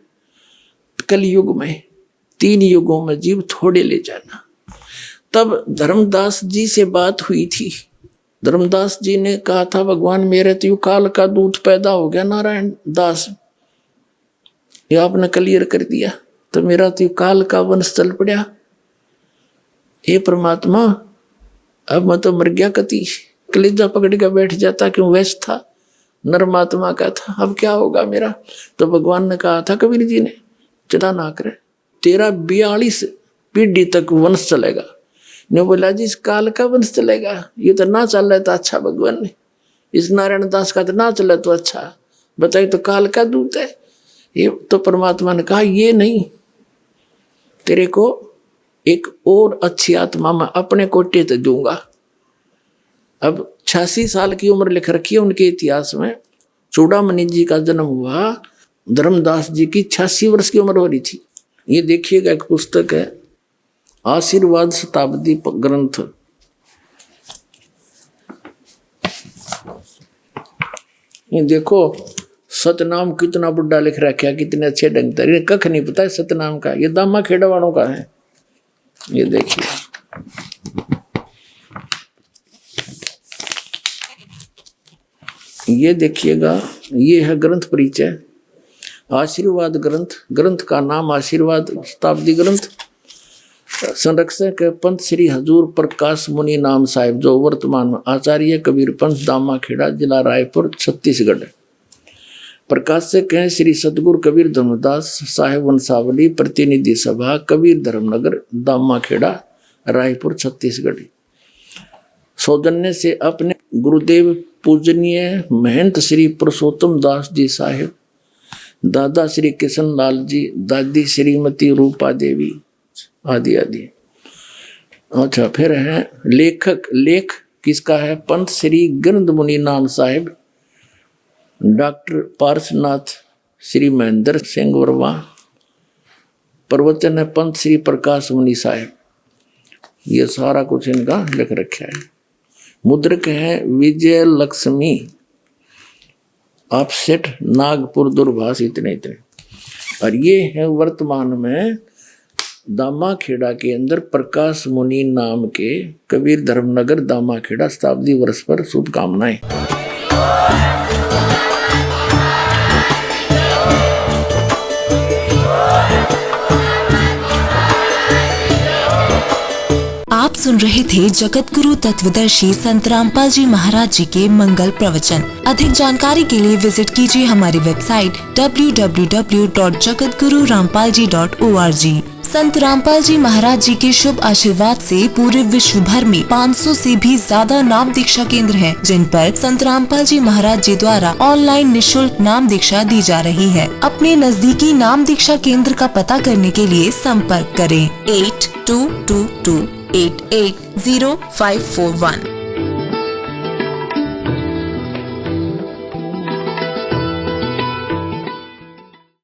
कल युग में 3 युगों में जीव थोड़े ले जाना। तब धर्मदास जी से बात हुई थी। धर्मदास जी ने कहा था भगवान मेरे तो काल का दूत पैदा हो गया नारायण दास, ये आपने क्लियर कर दिया, तो मेरा तो काल का वंश चल पड़ा। हे परमात्मा अब मैं तो मर गया, कति कलेजा पकड़ के बैठ जाता, क्यों वैस था नरमात्मा का था, अब क्या होगा मेरा। तो भगवान ने कहा था कबीर जी ने चिंता ना करे, तेरा 42 पीढ़ी तक वंश चलेगा। ने बोला जी इस काल का वंश चलेगा, ये तो ना चल रहा था अच्छा भगवान ने, इस नारायण दास का तो ना चला तो अच्छा, बताइए तो काल का दूत है ये। तो परमात्मा ने कहा ये नहीं, तेरे को एक और अच्छी आत्मा में अपने कोटे तो दूंगा। अब 86 साल की उम्र लिख रखी है उनके इतिहास में। चूड़ामणि जी का जन्म हुआ, धर्मदास जी की 86 वर्ष की उम्र हो रही थी। ये देखिएगा एक पुस्तक है आशीर्वाद शताब्दी ग्रंथ, ये देखो सतनाम कितना बुढ़ा लिख रखा है, कितने अच्छे ढंग से। कख नहीं पता है सतनाम का, ये दामा खेड़ा वालों का है। ये देखिए ये देखिएगा, ये है ग्रंथ परिचय आशीर्वाद ग्रंथ। ग्रंथ का नाम आशीर्वाद शताब्दी ग्रंथ। संरक्षक है पंत श्री हजूर प्रकाश मुनि नाम साहिब, जो वर्तमान में आचार्य कबीर पंथ दामा खेड़ा जिला रायपुर छत्तीसगढ़। प्रकाशक हैं श्री सतगुरु कबीर धर्मदास साहेब वंशावली, प्रतिनिधि सभा कबीर धर्मनगर दामा खेड़ा रायपुर छत्तीसगढ़। सौजन्य से अपने गुरुदेव पूजनीय महंत श्री पुरुषोत्तम दास जी साहेब, दादा श्री किशन लाल जी, दादी श्रीमती रूपा देवी आदि आदि। अच्छा फिर है लेखक, लेख किसका है, पंत श्री गिरंद मुनि नाम साहेब, डॉक्टर पार्शनाथ श्री महेंद्र सिंह वर्मा। प्रवचन है पंत श्री प्रकाश मुनि साहेब। ये सारा कुछ इनका लिख रखा है। मुद्रक है विजय लक्ष्मी ऑफसेट नागपुर दूरभाष, इतने इतने। और ये है वर्तमान में दामा खेड़ा के अंदर प्रकाश मुनि नाम के कबीर धर्मनगर दामा खेड़ा शताब्दी वर्ष पर शुभकामनाएं। आप सुन रहे थे जगत गुरु तत्वदर्शी संत रामपाल जी महाराज जी के मंगल प्रवचन। अधिक जानकारी के लिए विजिट कीजिए हमारी वेबसाइट www.jagatgururampalji.org। संत रामपाल जी महाराज जी के शुभ आशीर्वाद से पूरे विश्व भर में 500 से भी ज्यादा नाम दीक्षा केंद्र हैं, जिन पर संत रामपाल जी महाराज जी द्वारा ऑनलाइन निशुल्क नाम दीक्षा दी जा रही है। अपने नजदीकी नाम दीक्षा केंद्र का पता करने के लिए संपर्क करें 8222880541।